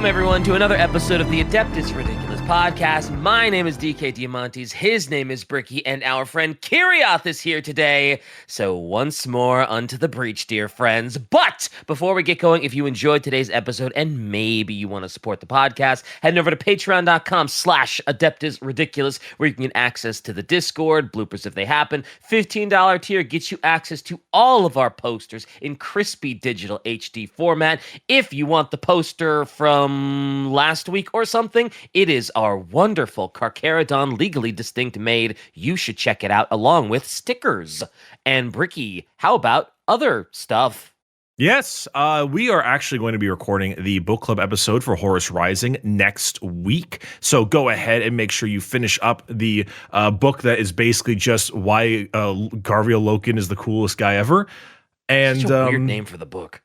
Welcome, everyone, to another episode of the Adeptus Ridiculous podcast. My name is DK Diamantes, his name is Bricky, and our friend Kirioth is here today. So once more, unto the breach, dear friends. But before we get going, if you enjoyed today's episode and maybe you want to support the podcast, head over to patreon.com/Adeptus Ridiculous, where you can get access to the Discord, bloopers if they happen. $15 tier gets you access to all of our posters in crispy digital HD format. If you want the poster from last week or something, it is our wonderful Carcharodon legally distinct made. You should check it out along with stickers. And Bricky, how about other stuff? Yes, we are actually going to be recording the book club episode for Horus Rising next week. So go ahead and make sure you finish up the book that is basically just why Garviel Loken is the coolest guy ever. And Such a weird name for the book.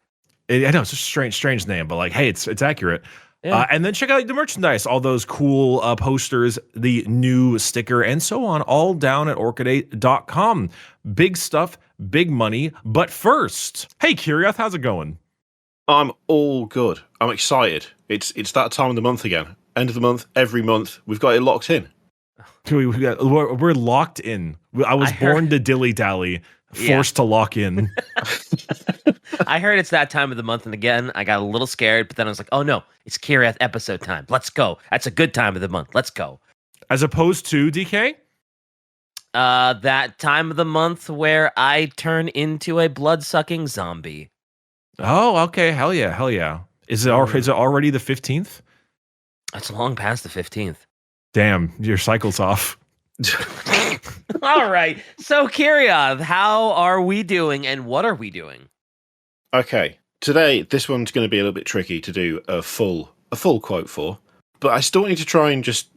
I know it's a strange name, but like, hey, it's accurate. Yeah. And then check out the merchandise, all those cool posters, the new sticker, and so on, all down at orchidate.com. Big stuff, big money. But first, hey, Kirioth, how's it going? I'm all good. I'm excited. It's that time of the month again. End of the month, every month. We've got it locked in. We're locked in. I was born to dilly-dally, forced to lock in. I heard it's that time of the month, and again, I got a little scared, but then I was like, oh no, it's Kirioth episode time. Let's go. That's a good time of the month. Let's go. As opposed to, DK? That time of the month where I turn into a blood-sucking zombie. Oh, okay. Hell yeah. Is it already the 15th? It's long past the 15th. Damn, your cycle's off. All right. So, Kirioth, how are we doing, and what are we doing? Okay. Today, this one's going to be a little bit tricky to do a full quote for, but I still need to try and just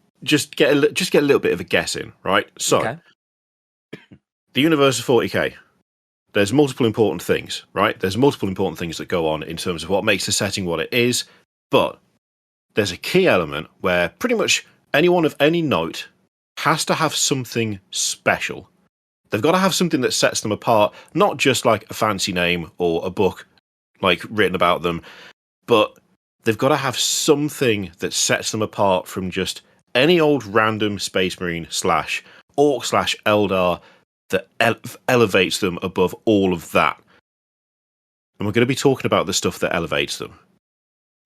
get a little bit of a guess in, right? So, Okay. The universe of 40k. There's multiple important things, right? There's multiple important things that go on in terms of what makes the setting what it is, but there's a key element where pretty much anyone of any note has to have something special. They've got to have something that sets them apart, not just like a fancy name or a book like written about them, but they've got to have something that sets them apart from just any old random Space Marine / Orc / Eldar that elevates them above all of that. And we're going to be talking about the stuff that elevates them,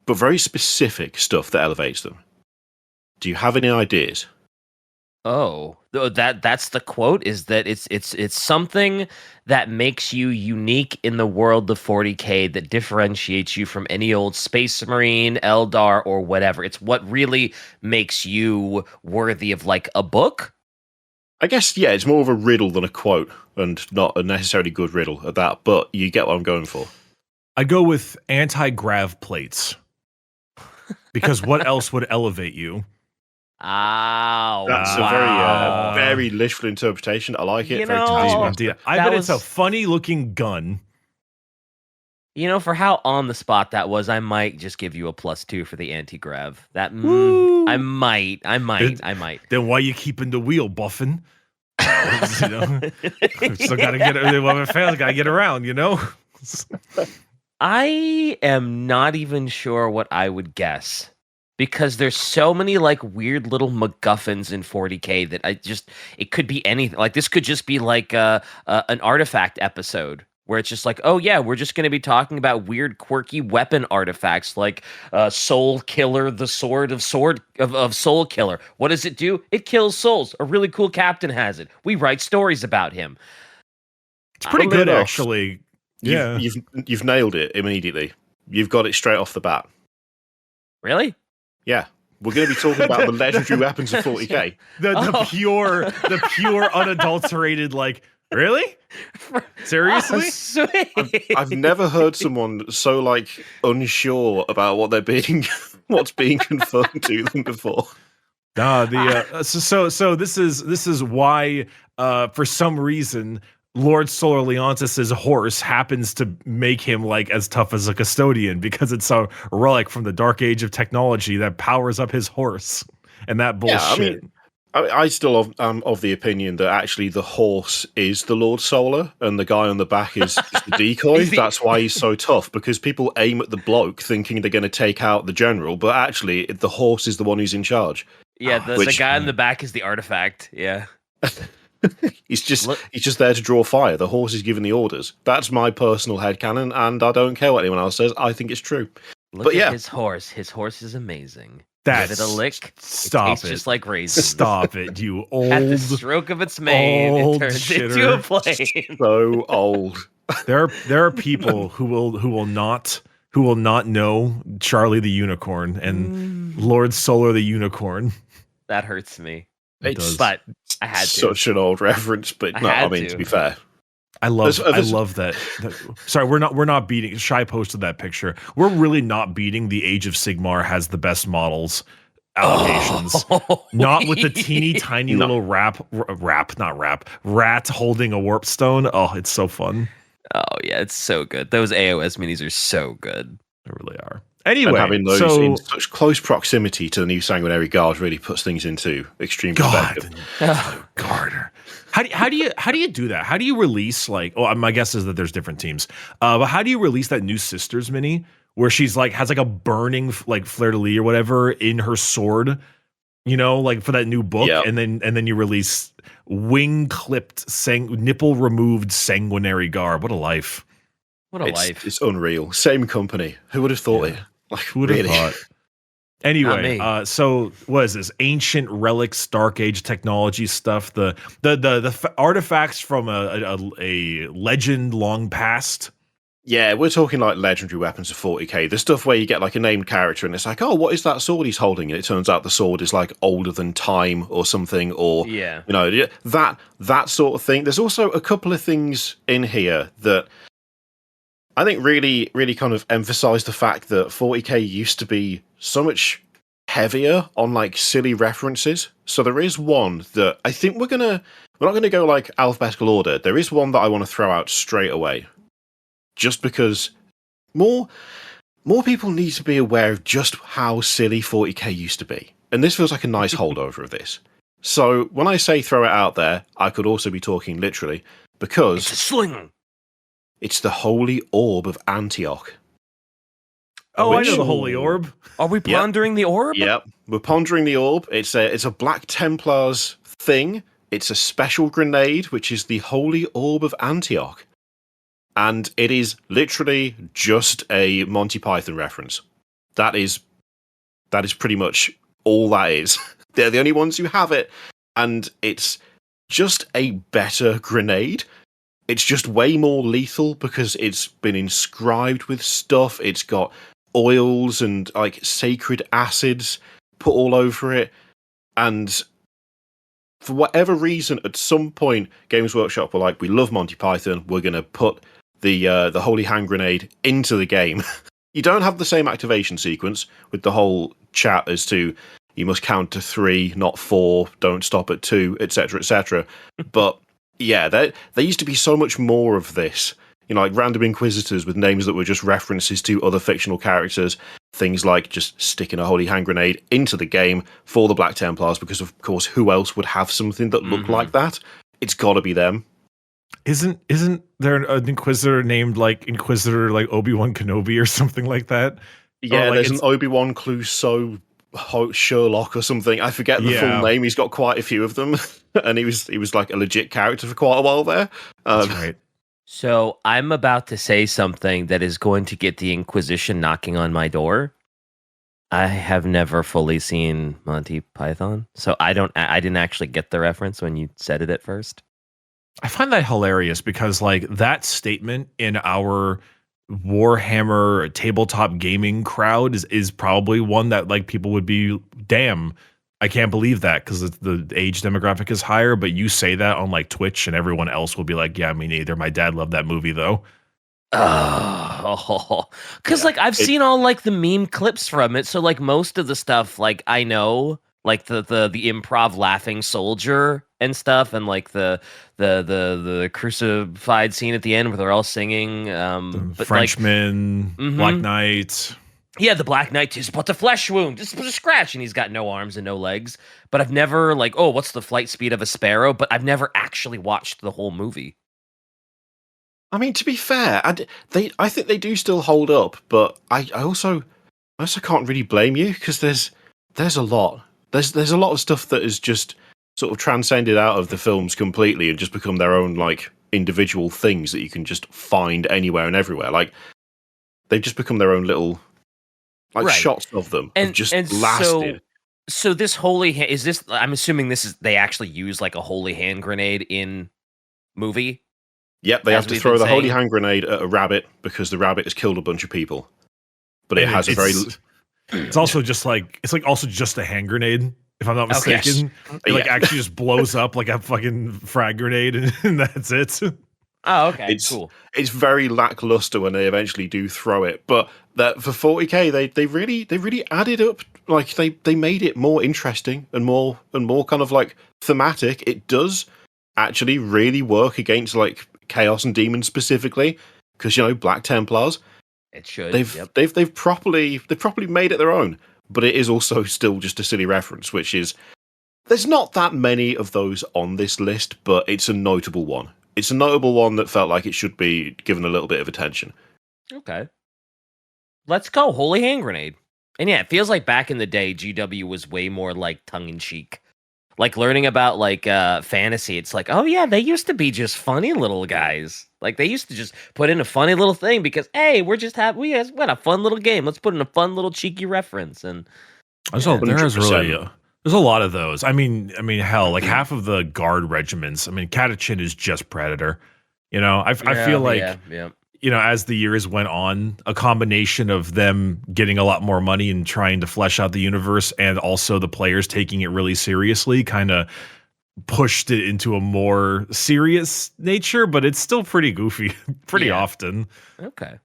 but very specific stuff that elevates them. Do you have any ideas? Oh, that's the quote, is that it's something that makes you unique in the world of 40k, that differentiates you from any old Space Marine, Eldar, or whatever. It's what really makes you worthy of like a book. I guess, yeah, it's more of a riddle than a quote, and not a necessarily good riddle at that, but you get what I'm going for. I go with anti-grav plates. Because what else would elevate you? Oh, That's wow. a very literal interpretation. I like it. You very know, tasteful. I bet it's a funny-looking gun. You know, for how on the spot that was, I might just give you a +2 for the anti-grav. That I might. Then why you keeping the wheel, buffing? You know, still gotta get it. When it fails, gotta get around. You know. I am not even sure what I would guess, because there's so many like weird little MacGuffins in 40k that it could be anything. Like this could just be like an artifact episode where it's just like, oh yeah, we're just going to be talking about weird, quirky weapon artifacts like Soul Killer, the sword of Soul Killer. What does it do? It kills souls. A really cool captain has it. We write stories about him. It's pretty good, actually. Yeah, you've nailed it immediately. You've got it straight off the bat. Really? Yeah. We're going to be talking about the legendary weapons of 40k. The pure, unadulterated, like, really? Seriously? I've never heard someone so like unsure about what's being confirmed to them before. So this is why for some reason Lord Solar Leontis's horse happens to make him like as tough as a custodian, because it's a relic from the dark age of technology that powers up his horse and that bullshit. Yeah, I mean, I still am of the opinion that actually the horse is the Lord Solar and the guy on the back is just the decoy. That's why he's so tough, because people aim at the bloke thinking they're going to take out the general, but actually the horse is the one who's in charge. Yeah, the guy in the back is the artifact. Yeah. he's just there to draw fire. The horse is giving the orders. That's my personal headcanon, and I don't care what anyone else says. I think it's true. Look at his horse. His horse is amazing. Give it a lick. Stop it tastes just like raisins. Stop it, you old. At the stroke of its mane, it turns shitter. into a plane. So old. There are people who will not know Charlie the Unicorn and Lord Solar the Unicorn. That hurts me. But I had to. Such an old reference, but no, I mean to be fair. I love that. Sorry, we're not beating. Shy posted that picture. We're really not beating the Age of Sigmar has the best models allocations. Not with the teeny tiny little rat holding a warp stone. Oh, it's so fun. Oh yeah, it's so good. Those AOS minis are so good. They really are. Anyway, and having those in such close proximity to the new Sanguinary Guard really puts things into extreme perspective. Guard. How do you do that? How do you release my guess is that there's different teams. But how do you release that new Sisters mini where she's has a burning fleur-de-lis or whatever in her sword, for that new book, and then you release wing clipped nipple removed Sanguinary Guard. What a life. It's unreal. Same company. Who would have thought it? Who would have thought? Anyway, so what is this? Ancient relics, Dark Age technology stuff. The artifacts from a legend long past. Yeah, we're talking legendary weapons of 40k. The stuff where you get a named character and it's oh, what is that sword he's holding? And it turns out the sword is older than time or something, or that sort of thing. There's also a couple of things in here that I think really, really kind of emphasize the fact that 40k used to be so much heavier on silly references. So there is one that I think we're not gonna go alphabetical order. There is one that I want to throw out straight away, just because more people need to be aware of just how silly 40k used to be, and this feels like a nice holdover of this. So when I say throw it out there, I could also be talking literally, because it's a sling. It's the Holy Orb of Antioch. Oh, I know the Holy Orb. Are we pondering the orb? Yep, we're pondering the orb. It's a Black Templars thing. It's a special grenade, which is the Holy Orb of Antioch. And it is literally just a Monty Python reference. That is pretty much all that is. They're the only ones who have it, and it's just a better grenade. It's just way more lethal because it's been inscribed with stuff. It's got oils and sacred acids put all over it. And for whatever reason, at some point, Games Workshop were we love Monty Python. We're going to put the Holy Hand Grenade into the game. You don't have the same activation sequence with the whole chat as to you must count to 3, not 4, don't stop at 2, etc., etc. But yeah, there used to be so much more of this. Random Inquisitors with names that were just references to other fictional characters. Things like just sticking a Holy Hand Grenade into the game for the Black Templars, because of course, who else would have something that looked like that? It's got to be them. Isn't there an Inquisitor named Inquisitor Obi-Wan Kenobi or something like that? Yeah, there's an Obi-Wan Clouseau Sherlock or something. I forget the full name. He's got quite a few of them, and he was a legit character for quite a while there. That's right. So I'm about to say something that is going to get the Inquisition knocking on my door. I have never fully seen Monty Python, so I didn't actually get the reference when you said it at first. I find that hilarious because that statement in our Warhammer tabletop gaming crowd is probably one that people would be, damn, I can't believe that, because the age demographic is higher. But you say that on Twitch and everyone else will be yeah, me neither. My dad loved that movie though. Oh, because I've seen all the meme clips from it, so most of the stuff I know, the improv laughing soldier and stuff, and the crucified scene at the end where they're all singing. But Frenchman, Black Knight. Yeah, the Black Knight just put a flesh wound, just put a scratch, and he's got no arms and no legs. But I've never like, oh, what's the flight speed of a sparrow? But I've never actually watched the whole movie. I mean, to be fair, I think they do still hold up, but I also can't really blame you because there's a lot. There's a lot of stuff that is just sort of transcended out of the films completely and just become their own like individual things that you can just find anywhere and everywhere. Like they've just become their own little like Right. shots of them And have just and lasted. so this is this? I'm assuming this is they actually use like a holy hand grenade in movie. Yep, they as have to we've throw been the holy saying. hand grenade at a rabbit because the rabbit has killed a bunch of people. But it And has a very it's also just like also just a hand grenade, if I'm not Okay. mistaken. It like Yeah. actually just blows up like a fucking frag grenade, and that's it. Oh, okay, It's cool. it's very lackluster when they eventually do throw it, but that for 40k they really added up, like they made it more interesting and more kind of like thematic. It does actually really work against like chaos and demons specifically because Black Templars It should. they've properly made it their own, but it is also still just a silly reference, which is there's not that many of those on this list, but it's a notable one. It's a notable one that felt like it should be given a little bit of attention. Okay. Let's go. Holy hand grenade. And yeah, it feels like back in the day, GW was way more like tongue in cheek. Like learning about like fantasy, it's like, oh yeah, they used to be just funny little guys. Like they used to just put in a funny little thing because hey, we got a fun little game. Let's put in a fun little cheeky reference. And So there is really 100%. there's a lot of those. I mean, hell, like half of the guard regiments. I mean, Catachin is just Predator. I feel like yeah. as the years went on, a combination of them getting a lot more money and trying to flesh out the universe, and also the players taking it really seriously, kind of pushed it into a more serious nature. But it's still pretty goofy, pretty Yeah. often. Okay.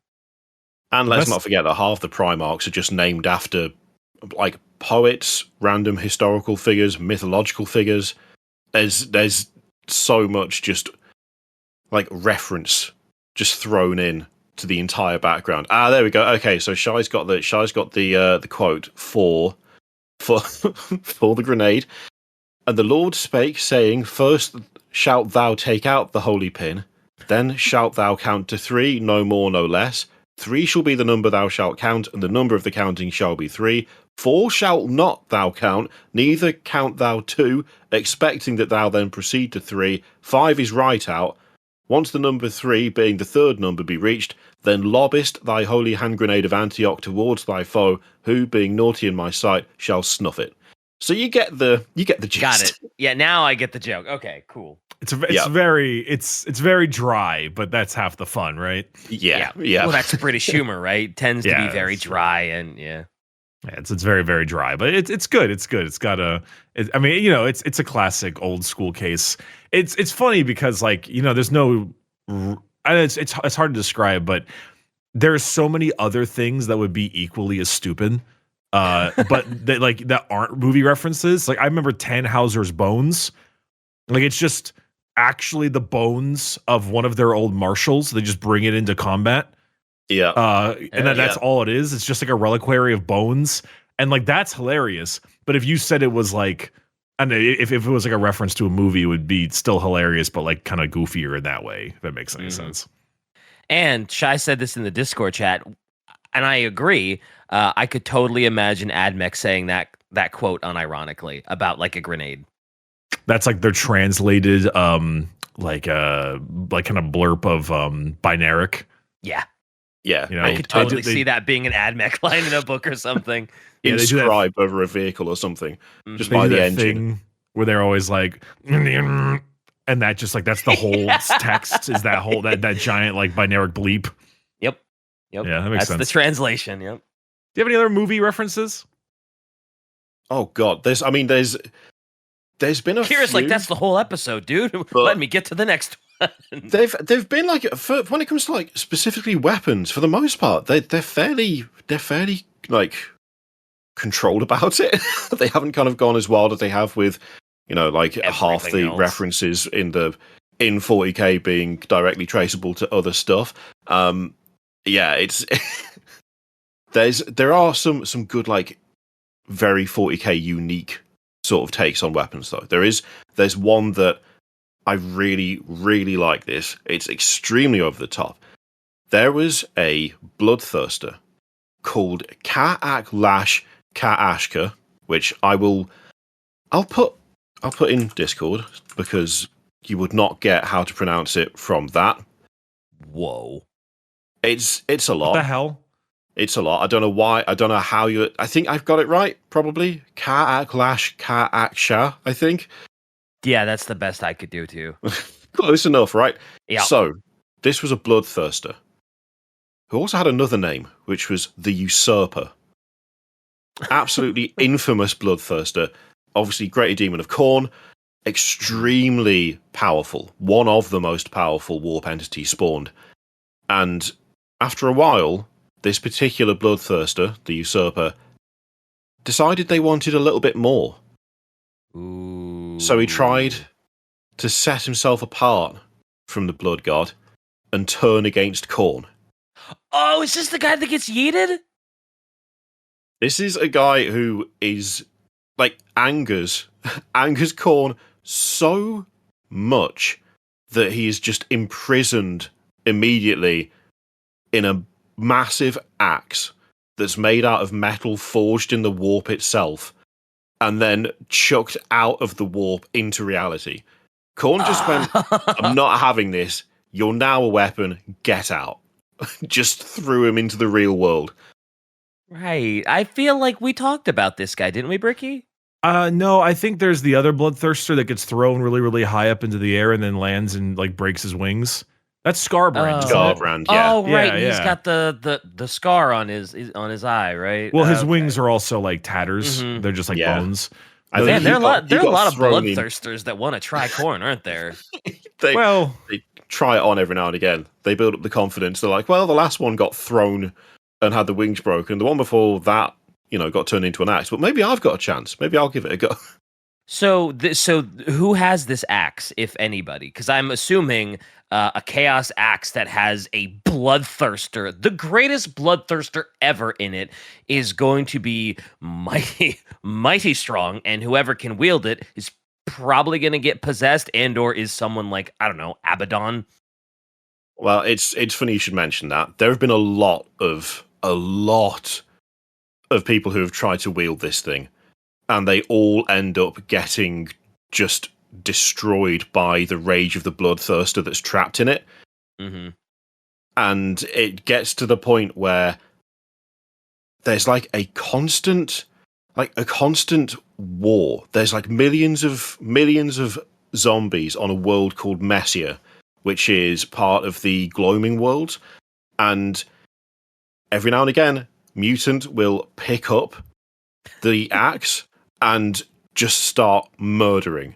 And let's That's- not forget that half the Primarchs are just named after like poets, random historical figures, mythological figures. There's so much just like reference just thrown in to the entire background. There we go. Okay, so Shai's got the quote for for the grenade. And the Lord spake, saying, First shalt thou take out the holy pin, then shalt thou count to 3, no more, no less. 3 shall be the number thou shalt count, and the number of the counting shall be 3. 4 shalt not thou count, neither count thou 2, expecting that thou then proceed to 3. 5 is right out. Once the number 3, being the third number, be reached, then lobbest thy holy hand grenade of Antioch towards thy foe, who, being naughty in my sight, shall snuff it. So you get the gist. Got it. Yeah, now I get the joke. Okay, cool. It's Yeah. very dry, but that's half the fun, right? Yeah. Well, that's British humor, right? Tends to be Yeah, very that's- dry and yeah. Yeah, it's very, very dry, but it's good. It's good. It's got it's a classic old school case. It's funny because there's no, it's hard to describe, but there's so many other things that would be equally as stupid, but that aren't movie references. Like I remember Tannhauser's bones. Like it's just actually the bones of one of their old marshals. They just bring it into combat. Yeah. And that's all it is. It's just like a reliquary of bones. And like, that's hilarious. But if you said it was like, I don't know, if it was like a reference to a movie, it would be still hilarious, but like kind of goofier in that way, if that makes any sense. And Shai said this in the Discord chat, and I agree. I could totally imagine Admech saying that quote unironically about like a grenade. That's like their translated like kind of blurb of binaric. Yeah. Yeah. I could totally see that being an Admech line in a book or something. Yeah, they do that- inscribed over a vehicle or something. Just They by do the that engine. thing where they're always like, and that just like that's the whole text is that whole that giant like binaric bleep. Yep. Yeah, that makes That's sense. the translation. Yep. Do you have any other movie references? Oh god, there's been a Kira's few. like, that's the whole episode, dude. Let me get to the next one. They've been like when it comes to like specifically weapons, for the most part, they're fairly like controlled about it. They haven't kind of gone as wild as they have with like half Everything the else. references in 40k being directly traceable to other stuff. Yeah, it's there are some good like very 40k unique sort of takes on weapons though. There's one that I really, really like this. It's extremely over the top. There was a bloodthirster called Ka'ak-lash Ka'ashka, which I'll put in Discord because you would not get how to pronounce it from that. Whoa. It's a lot. What the hell? It's a lot. I don't know why. I don't know how you. I think I've got it right. Probably Ka'ak-lash Ka'aksha. I think. Yeah, that's the best I could do too. Close enough, right? Yeah. So this was a bloodthirster who also had another name, which was the Usurper. Absolutely infamous bloodthirster. Obviously, Greater Demon of Khorne. Extremely powerful. One of the most powerful warp entities spawned. And after a while, this particular bloodthirster, the Usurper, decided they wanted a little bit more. Ooh. So he tried to set himself apart from the blood god and turn against Khorne. Oh, is this the guy that gets yeeted? This is a guy who is like angers Khorne so much that he is just imprisoned immediately in a massive axe that's made out of metal forged in the warp itself and then chucked out of the warp into reality. Khorne just went, I'm not having this. You're now a weapon. Get out. Just threw him into the real world. Right. I feel like we talked about this guy, didn't we, Bricky? No, I think there's the other bloodthirster that gets thrown really, really high up into the air and then lands and like breaks his wings. That's Scarbrand. isn't it? Scarbrand, yeah. Oh, right. Yeah, He's yeah. got the scar on his eye, right? Well, his Okay. wings are also like tatters. Mhm. They're just like Yeah. bones. I Man, think there are he a lot of thrown in. bloodthirsters that want to try corn, aren't there? They Well, try it on every now and again. They build up the confidence. They're like, well, the last one got thrown and had the wings broken. The one before that, got turned into an axe. But maybe I've got a chance. Maybe I'll give it a go. So who has this axe, if anybody? Because I'm assuming a chaos axe that has a bloodthirster, the greatest bloodthirster ever in it, is going to be mighty strong, and whoever can wield it is probably going to get possessed, and/or is someone like, I don't know, Abaddon. Well, it's funny you should mention that. There have been a lot of people who have tried to wield this thing, and they all end up getting just destroyed by the rage of the bloodthirster that's trapped in it. Mm-hmm. And it gets to the point where there's like a constant war. There's like millions of zombies on a world called Messia, which is part of the Gloaming world. And every now and again, Mutant will pick up the axe and just start murdering.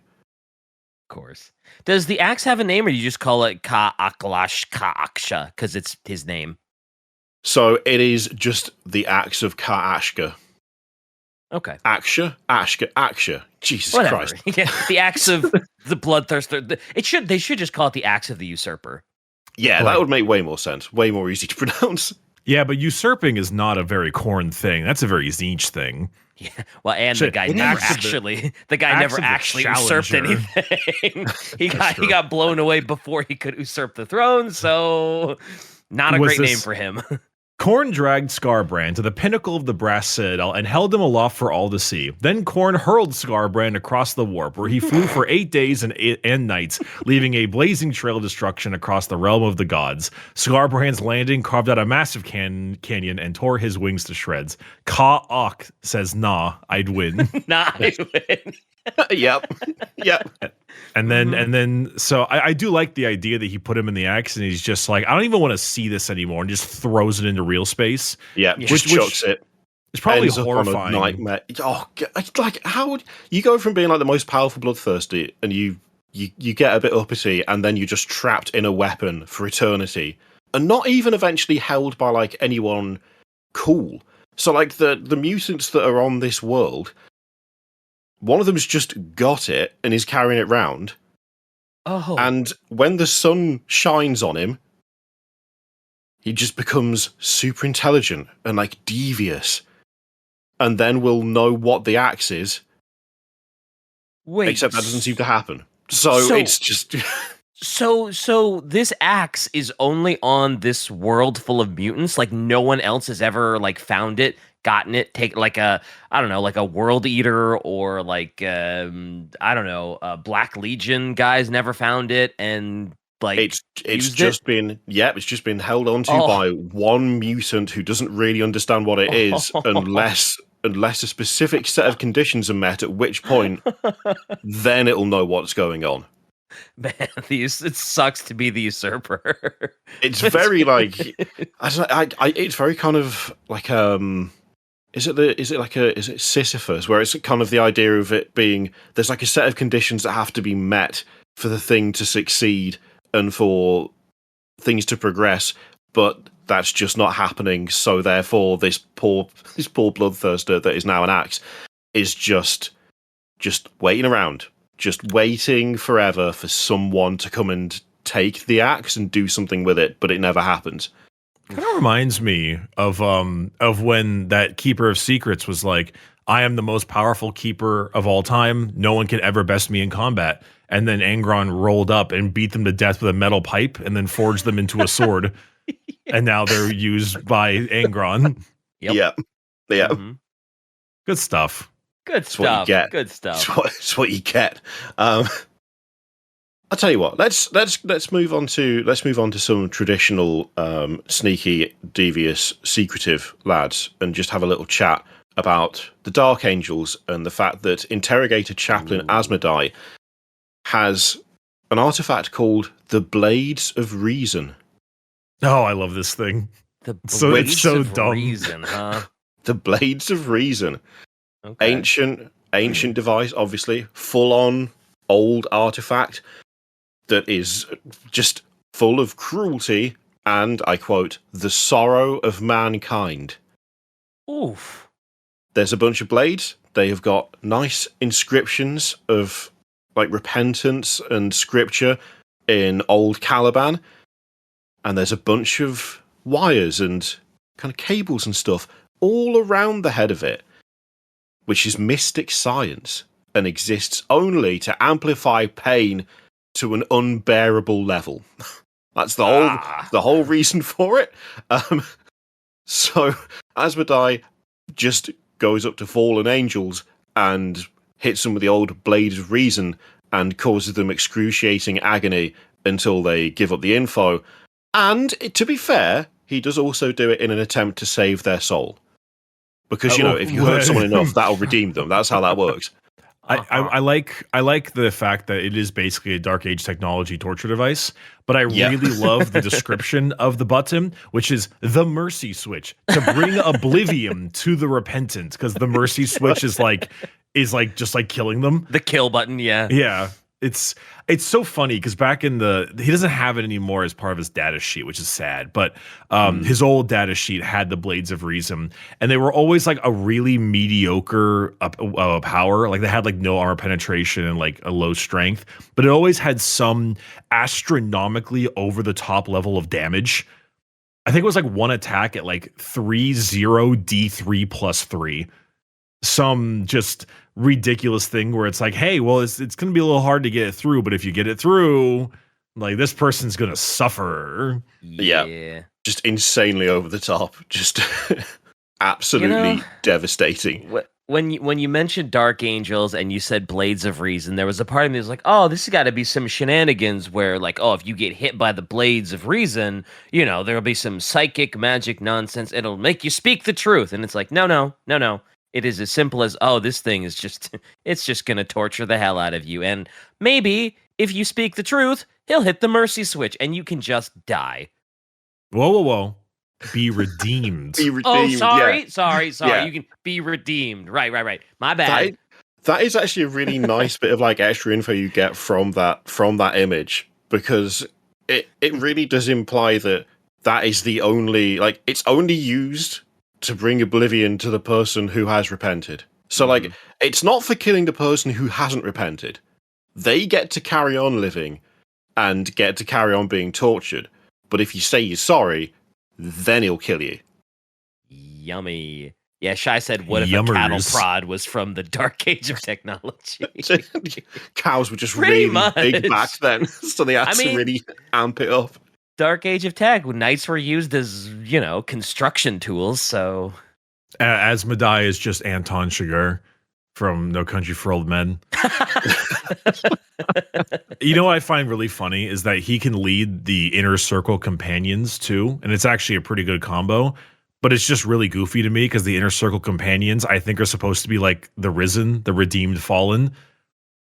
Of course. Does the axe have a name, or you just call it Ka'aklash Ka'aksha because it's his name? So it is just the axe of Ka'ashka. Okay. Aksha. Jesus Whatever. Christ. Yeah, the axe of the bloodthirster. They should just call it the axe of the usurper. Yeah, Right. that would make way more sense. Way more easy to pronounce. yeah, but usurping is not a very Khorne thing. That's a very Tzeentch thing. Yeah. Well, and Shit, the guy the never axe of the actually usurped challenger. anything. he true. got blown away before he could usurp the throne, so not a Was great name this- for him. Khorne dragged Scarbrand to the pinnacle of the brass citadel and held him aloft for all to see. Then Khorne hurled Scarbrand across the warp, where he flew for 8 days and nights, leaving a blazing trail of destruction across the realm of the gods. Scarbrand's landing carved out a massive canyon and tore his wings to shreds. Ka-ok says, nah, I'd win. Nah, I win. Yep. And then, so I do like the idea that he put him in the axe and he's just like, I don't even want to see this anymore, and just throws it into real space. Yeah, Yeah. just Which- chucks it. It's probably Ends up on a horrifying. nightmare. Oh, like how would you go from being like the most powerful bloodthirsty and you get a bit uppity and then you're just trapped in a weapon for eternity and not even eventually held by like anyone cool. So like the mutants that are on this world, one of them's just got it and is carrying it round. Oh, And when the sun shines on him, he just becomes super intelligent and like devious, and then we'll know what the axe is. Wait, except that doesn't seem to happen. So it's just So this axe is only on this world full of mutants. Like no one else has ever like found it, gotten it, take like a I don't know, like a world eater or like I don't know, Black Legion guys never found it and like it's just been it's just been held onto by one mutant who doesn't really understand what it is unless a specific set of conditions are met, at which point then it'll know what's going on. Man, it sucks to be the usurper. It's very like it's very kind of like is it Sisyphus, where it's kind of the idea of it being there's like a set of conditions that have to be met for the thing to succeed and for things to progress, but that's just not happening. So therefore, this poor bloodthirster that is now an axe is just waiting around, just waiting forever for someone to come and take the axe and do something with it, but it never happens. Kind of reminds me of when that Keeper of Secrets was like, I am the most powerful keeper of all time. No one can ever best me in combat. And then Angron rolled up and beat them to death with a metal pipe and then forged them into a sword. And now they're used by Angron. Yep. Yeah. Mm-hmm. Good stuff. Good stuff. Good stuff. It's what you get. I'll tell you what. Let's move on to some traditional sneaky, devious, secretive lads, and just have a little chat about the Dark Angels and the fact that Interrogator Chaplain Asmodai has an artifact called the Blades of Reason. Oh, I love this thing. It's so dumb. Reason, huh? The Blades of Reason. Okay. Ancient device, obviously, full-on old artifact that is just full of cruelty and, I quote, the sorrow of mankind. Oof. There's a bunch of blades. They have got nice inscriptions of like repentance and scripture in old Caliban. And there's a bunch of wires and kind of cables and stuff all around the head of it, which is mystic science and exists only to amplify pain to an unbearable level. That's the whole reason for it. So Asmodai just goes up to fallen angels and hits them with the old Blades of Reason and causes them excruciating agony until they give up the info. And to be fair, he does also do it in an attempt to save their soul. Because, if you hurt someone enough, that'll redeem them. That's how that works. I like the fact that it is basically a Dark Age technology torture device, but I really love the description of the button, which is the mercy switch to bring oblivion to the repentant, because the mercy switch is just like killing them. The kill button, yeah. Yeah. It's so funny because back in he doesn't have it anymore as part of his data sheet, which is sad. But his old data sheet had the Blades of Reason, and they were always like a really mediocre power. Like they had like no armor penetration and like a low strength, but it always had some astronomically over the top level of damage. I think it was like one attack at like 3/0 D3 plus 3. Some just ridiculous thing where it's like, hey, well, it's going to be a little hard to get it through, but if you get it through, like this person's going to suffer. Yeah. Just insanely over the top. Just absolutely devastating. When you mentioned Dark Angels and you said Blades of Reason, there was a part of me that was like, oh, this has got to be some shenanigans where like, oh, if you get hit by the Blades of Reason, there'll be some psychic magic nonsense. It'll make you speak the truth. And it's like, no. It is as simple as, oh, this thing is it's just going to torture the hell out of you. And maybe if you speak the truth, he'll hit the mercy switch and you can just die. Whoa. Be redeemed. Be redeemed. Oh, sorry. Yeah. You can be redeemed. Right. My bad. That is actually a really nice bit of like extra info you get from that image, because it really does imply that is the only, like, it's only used to bring oblivion to the person who has repented. So, like, it's not for killing the person who hasn't repented. They get to carry on living and get to carry on being tortured. But if you say you're sorry, then he'll kill you. Yummy. Yeah, Shai said, what if a cattle prod was from the dark age of technology? Cows were just Pretty really big back then, so they had to really amp it up. Dark age of tech, knights were used as, construction tools, so... Asmodai is just Anton Chigurh from No Country for Old Men. You know what I find really funny is that he can lead the Inner Circle companions too, and it's actually a pretty good combo. But it's just really goofy to me because the Inner Circle companions, I think, are supposed to be like the Risen, the Redeemed Fallen.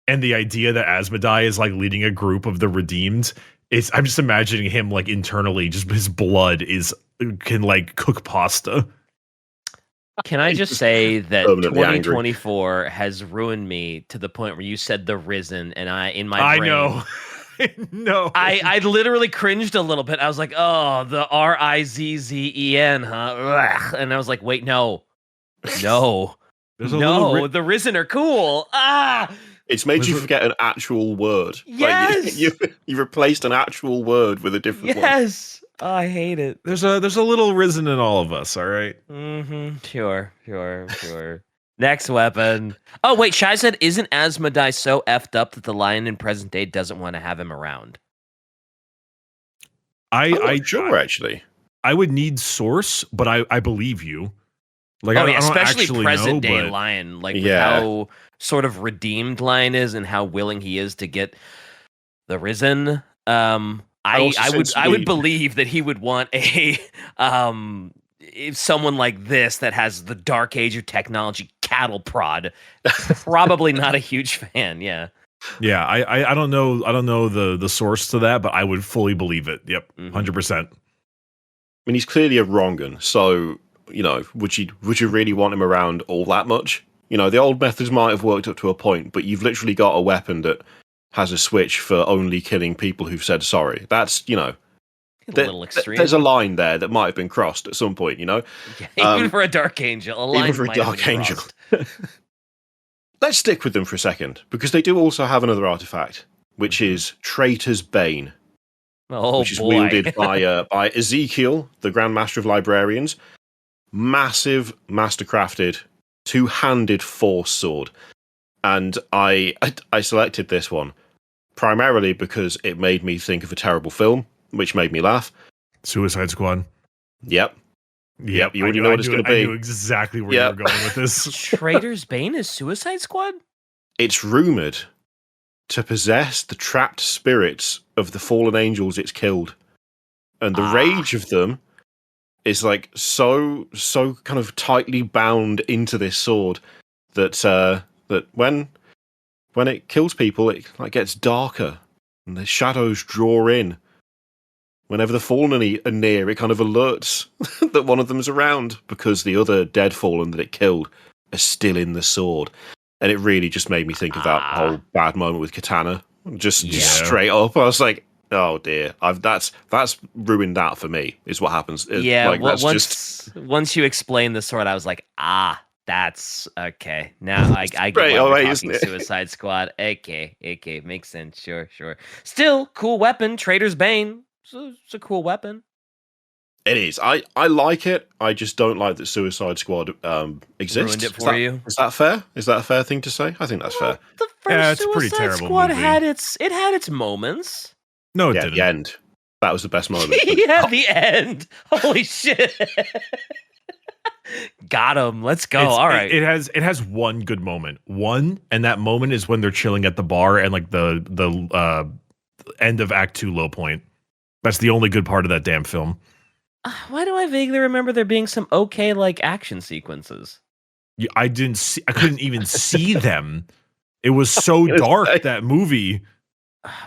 And the idea that Asmodai is like leading a group of the Redeemed, I'm just imagining him like internally, just his blood can like cook pasta. Can I just say that 2024 has ruined me to the point where you said the Risen, and in my brain... I know. No, I literally cringed a little bit. I was like, "Oh, the Rizzen, huh?" And I was like, "Wait, no, the Risen are cool." It's made you forget an actual word. Yes, like, you replaced an actual word with a different one. Yes, I hate it. There's a little Risen in all of us. All right. Mm-hmm. Sure. Next weapon. Oh, wait, Shai said, isn't Asmodai so effed up that the Lion in present day doesn't want to have him around? I'm not sure, actually. I would need source, but I believe you. Like, I don't especially actually present know, day but... Lion, like with how sort of redeemed Lion is and how willing he is to get the Risen. I would believe that he would want a someone like this that has the dark age of technology cattle prod. Probably not a huge fan. Yeah. I don't know the source to that, but I would fully believe it. Yep. 100%. I mean, he's clearly a wrong un, so would you really want him around all that much? The old methods might have worked up to a point, but you've literally got a weapon that has a switch for only killing people who've said sorry. That's a little extreme. There's a line there that might have been crossed at some point, Yeah, even for a Dark Angel. Even for a Dark Angel. Let's stick with them for a second, because they do also have another artifact, which is Traitor's Bane. Which is wielded by Ezekiel, the Grand Master of Librarians. Massive, mastercrafted, two-handed force sword. And I selected this one primarily because it made me think of a terrible film, which made me laugh. Suicide Squad. Yep. You already know what it's going to be. I knew exactly where you were going with this. Traitor's Bane is Suicide Squad? It's rumored to possess the trapped spirits of the fallen angels it's killed. And the rage of them is like so kind of tightly bound into this sword that that when it kills people, it like gets darker and the shadows draw in. Whenever the fallen are near, it kind of alerts that one of them's around because the other dead fallen that it killed are still in the sword. And it really just made me think of that whole bad moment with Katana. Just straight up, I was like, oh dear, that's ruined that for me. Is what happens. Once you explain the sword, I was like, that's okay. Now I get why we're talking Suicide Squad. Okay, makes sense. Sure. Still, cool weapon, Traitor's Bane. It's a cool weapon. It is. I like it. I just don't like that Suicide Squad exists. Ruined it for you. Is that fair? Is that a fair thing to say? I think that's fair. The first it's a pretty Suicide terrible Squad movie. had its moments. No, it didn't. The end. That was the best moment. The end. Holy shit. Got him. Let's go. All right. It has one good moment. And that moment is when they're chilling at the bar and like the end of Act 2 low point. That's the only good part of that damn film. Why do I vaguely remember there being some action sequences? I couldn't even see them. It was so dark, that movie.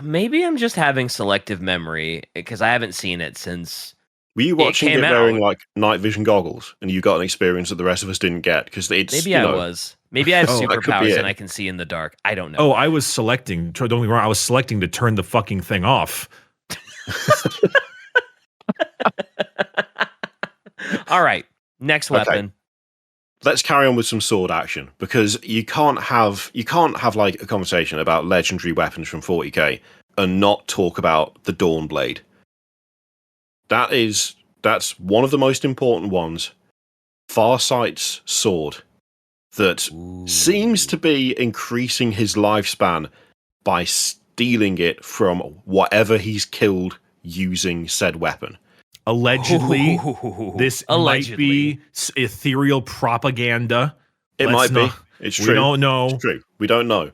Maybe I'm just having selective memory because I haven't seen it since. Were you watching it wearing like night vision goggles, and you got an experience that the rest of us didn't get? Because maybe I was. Maybe I have superpowers and I can see in the dark. I don't know. Oh, I was selecting. Don't get me wrong. I was selecting to turn the fucking thing off. All right, next weapon. Okay. Let's carry on with some sword action, because you can't have like a conversation about legendary weapons from 40k and not talk about the Dawnblade. That is That's one of the most important ones. Farsight's sword that seems to be increasing his lifespan by stealing it from whatever he's killed using said weapon. Allegedly, this might be ethereal propaganda. It might be. It's true. We don't know. It's true. We don't know.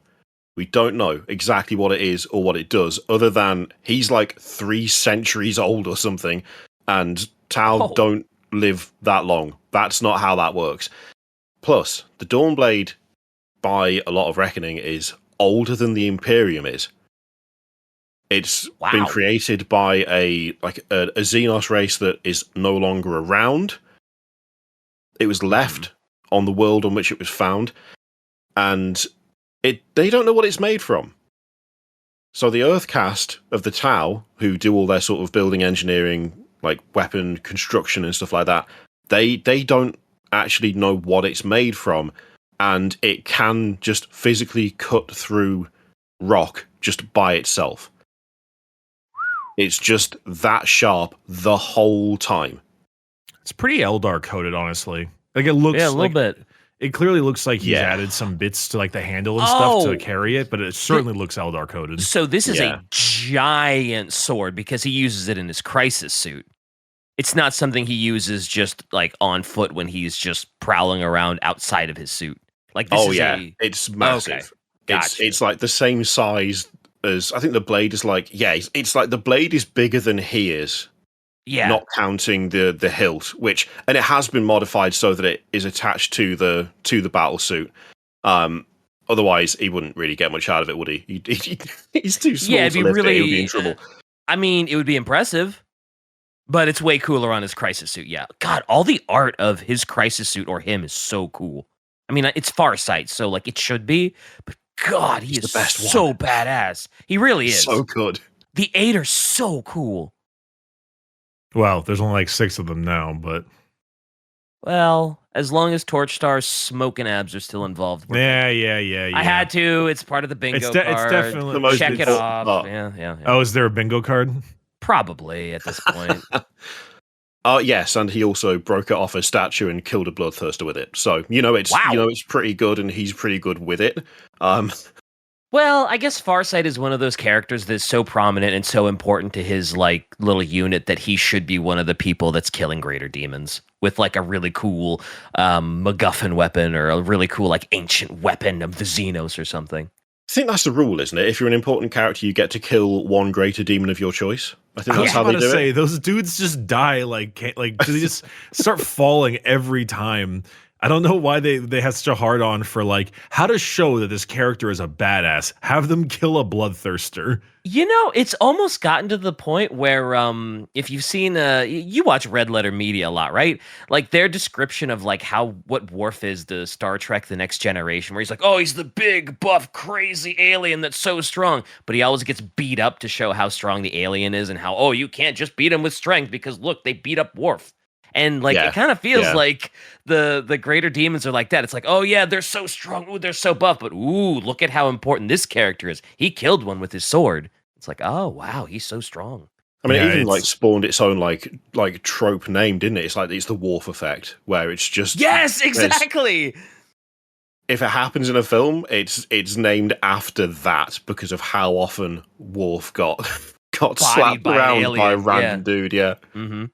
We don't know exactly what it is or what it does, other than he's like 3 centuries old or something, and Tau don't live that long. That's not how that works. Plus, the Dawnblade, by a lot of reckoning, is older than the Imperium is. It's been created by a Xenos race that is no longer around. It was left on the world on which it was found, and they don't know what it's made from. So the Earth caste of the Tau, who do all their sort of building engineering, like weapon construction and stuff like that, they don't actually know what it's made from, and it can just physically cut through rock just by itself. It's just that sharp the whole time. It's pretty Eldar coded, honestly. Like it looks a little bit. It clearly looks like he's added some bits to like the handle and stuff to carry it, but it certainly looks Eldar coded. So this is a giant sword because he uses it in his crisis suit. It's not something he uses just like on foot when he's just prowling around outside of his suit. Like this it's massive. Okay. Gotcha. It's like the same size as, I think the blade is like, it's like the blade is bigger than he is. Yeah. Not counting the hilt, which, and it has been modified so that it is attached to the battle suit. Otherwise, he wouldn't really get much out of it, would he? He's too small it'd to be lift really, it. He would be in trouble. I mean, it would be impressive, but it's way cooler on his crisis suit. Yeah. God, all the art of his crisis suit or him is so cool. I mean, it's Farsight, so like it should be, but God, he is the best so badass. He really is. So good. The 8 are so cool. Well, there's only like 6 of them now, but... Well, as long as Torch Star's smoking abs are still involved. Yeah. I had to. It's part of the bingo card. It's definitely... the most check it off. Yeah. Oh, is there a bingo card? Probably at this point. Yes, and he also broke it off a statue and killed a bloodthirster with it. So, it's pretty good, and he's pretty good with it. Well, I guess Farsight is one of those characters that's so prominent and so important to his like little unit that he should be one of the people that's killing greater demons with like a really cool MacGuffin weapon or a really cool like ancient weapon of the Xenos or something. I think that's the rule, isn't it? If you're an important character, you get to kill one greater demon of your choice. I think that's how they do it. Those dudes just die like they just start falling every time. I don't know why they have such a hard on for like how to show that this character is a badass. Have them kill a bloodthirster. You know, it's almost gotten to the point where if you've seen you watch Red Letter Media a lot, right? Like their description of like what Worf is to Star Trek The Next Generation, where he's like, oh, he's the big, buff, crazy alien that's so strong, but he always gets beat up to show how strong the alien is and how, oh, you can't just beat him with strength because look, they beat up Worf. And like it kind of feels like the greater demons are like that. It's like, oh yeah, they're so strong. Ooh, they're so buff. But ooh, look at how important this character is. He killed one with his sword. It's like, oh wow, he's so strong. I mean, it even like spawned its own like trope name, didn't it? It's like it's the Worf effect, where it's just yes, exactly. If it happens in a film, it's named after that because of how often Worf got slapped around by a random dude. Yeah. Mm-hmm.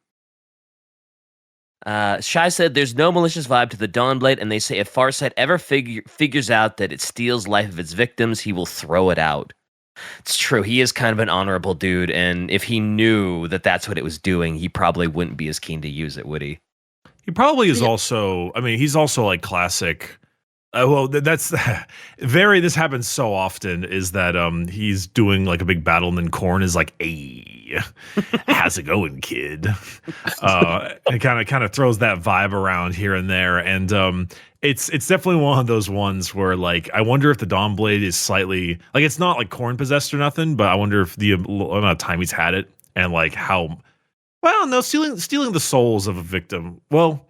Shai said, there's no malicious vibe to the Dawnblade, and they say if Farsight ever figures out that it steals life of its victims, he will throw it out. It's true. He is kind of an honorable dude, and if he knew that that's what it was doing, he probably wouldn't be as keen to use it, would he? He probably is also, I mean, he's also like classic. That's this happens so often is that he's doing like a big battle and then Korn is like, hey, how's it going, kid? It kind of throws that vibe around here and there, and it's definitely one of those ones where like I wonder if the Dawnblade is slightly like it's not like Korn possessed or nothing, but I wonder if the amount of time he's had it and like how stealing the souls of a victim. Well,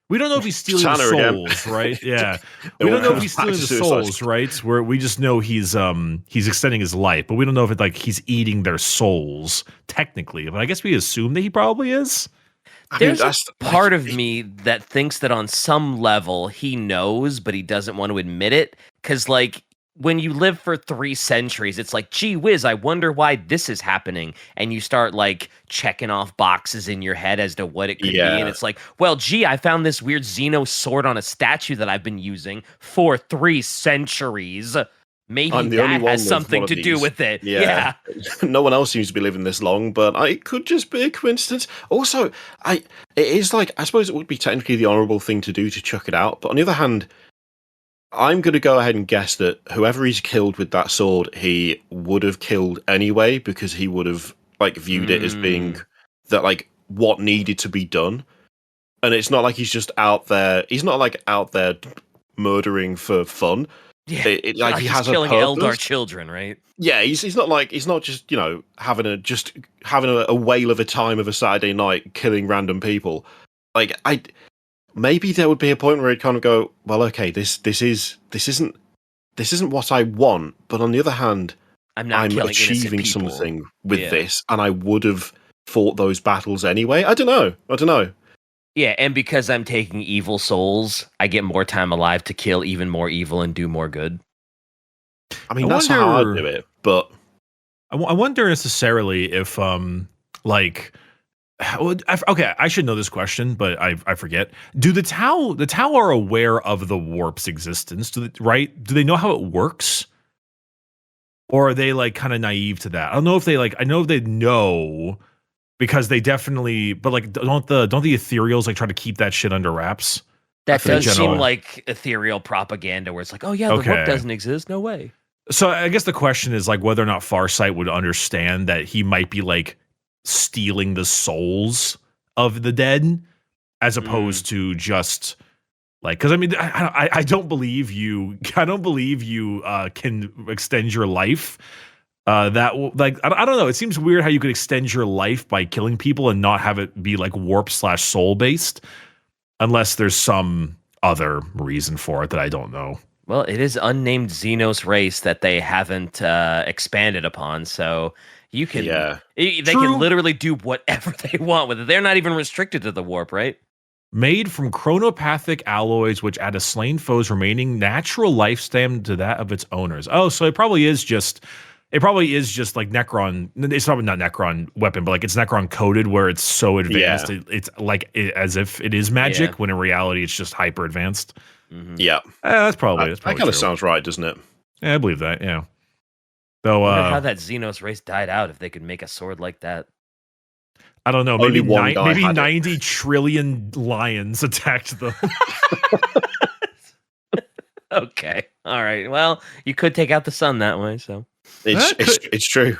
we don't know if he's stealing the souls, right? Yeah. We don't know if he's stealing the souls, right? Where we just know he's extending his life, but we don't know if it's like he's eating their souls technically. But I guess we assume that he probably is. I mean, There's a that's part like, of me that thinks that on some level he knows, but he doesn't want to admit it. Because, like, when you live for 3 centuries, it's like, gee whiz, I wonder why this is happening. And you start, like, checking off boxes in your head as to what it could be. And yeah. it's like, well, gee, I found this weird Xeno sword on a statue that I've been using for 3 centuries. Maybe I'm the only that has one with something one to of do these. with it. Yeah. Yeah. No one else seems to be living this long, but it could just be a coincidence. Also, it is like, I suppose it would be technically the honourable thing to do to chuck it out, but on the other hand, I'm going to go ahead and guess that whoever he's killed with that sword, he would have killed anyway, because he would have like viewed it as being that like what needed to be done. And it's not like he's just out there. He's not like out there murdering for fun. Yeah. Like he he's has a killing purpose. Eldar children, right? Yeah, he's not like, he's not just, you know, having a whale of a time of a Saturday night killing random people. Like maybe there would be a point where he'd kind of go, well, okay, this isn't what I want, but on the other hand, I'm not I'm killing innocent achieving people. something with Yeah. this, and I would have fought those battles anyway. I don't know. Yeah, and because I'm taking evil souls, I get more time alive to kill even more evil and do more good. I mean, that's how I do it, but I wonder necessarily if like okay, I should know this question, but I forget. Do the Tau are aware of the warp's existence? Do they know how it works? Or are they like kind of naive to that? I don't know if they like, I know they know because they definitely, but like don't the ethereals like try to keep that shit under wraps? That does general- seem like ethereal propaganda where it's like, oh yeah, the Okay. warp doesn't exist, no way. So I guess the question is like whether or not Farsight would understand that he might be like stealing the souls of the dead as opposed to just like, because I mean, I don't believe you. I don't believe you can extend your life. That like I don't know. It seems weird how you could extend your life by killing people and not have it be like warp/soul based, unless there's some other reason for it that I don't know. Well, it is unnamed Xenos race that they haven't expanded upon, so you can they True. can literally do whatever they want with it. They're not even restricted to the warp, right? Made from chronopathic alloys which add a slain foe's remaining natural lifespan to that of its owners. Oh, so it probably is just like Necron. It's probably not Necron weapon, but like it's Necron coded where it's so advanced. It's like as if it is magic when in reality it's just hyper advanced. Mm-hmm. Yeah, that's probably that kind of sounds right, doesn't it? Yeah, I believe that. Yeah. Though, I wonder how that Xenos race died out if they could make a sword like that. I don't know. Only Maybe one guy maybe had it. 90 trillion lions attacked them. Okay, all right. Well, you could take out the sun that way. So It's true.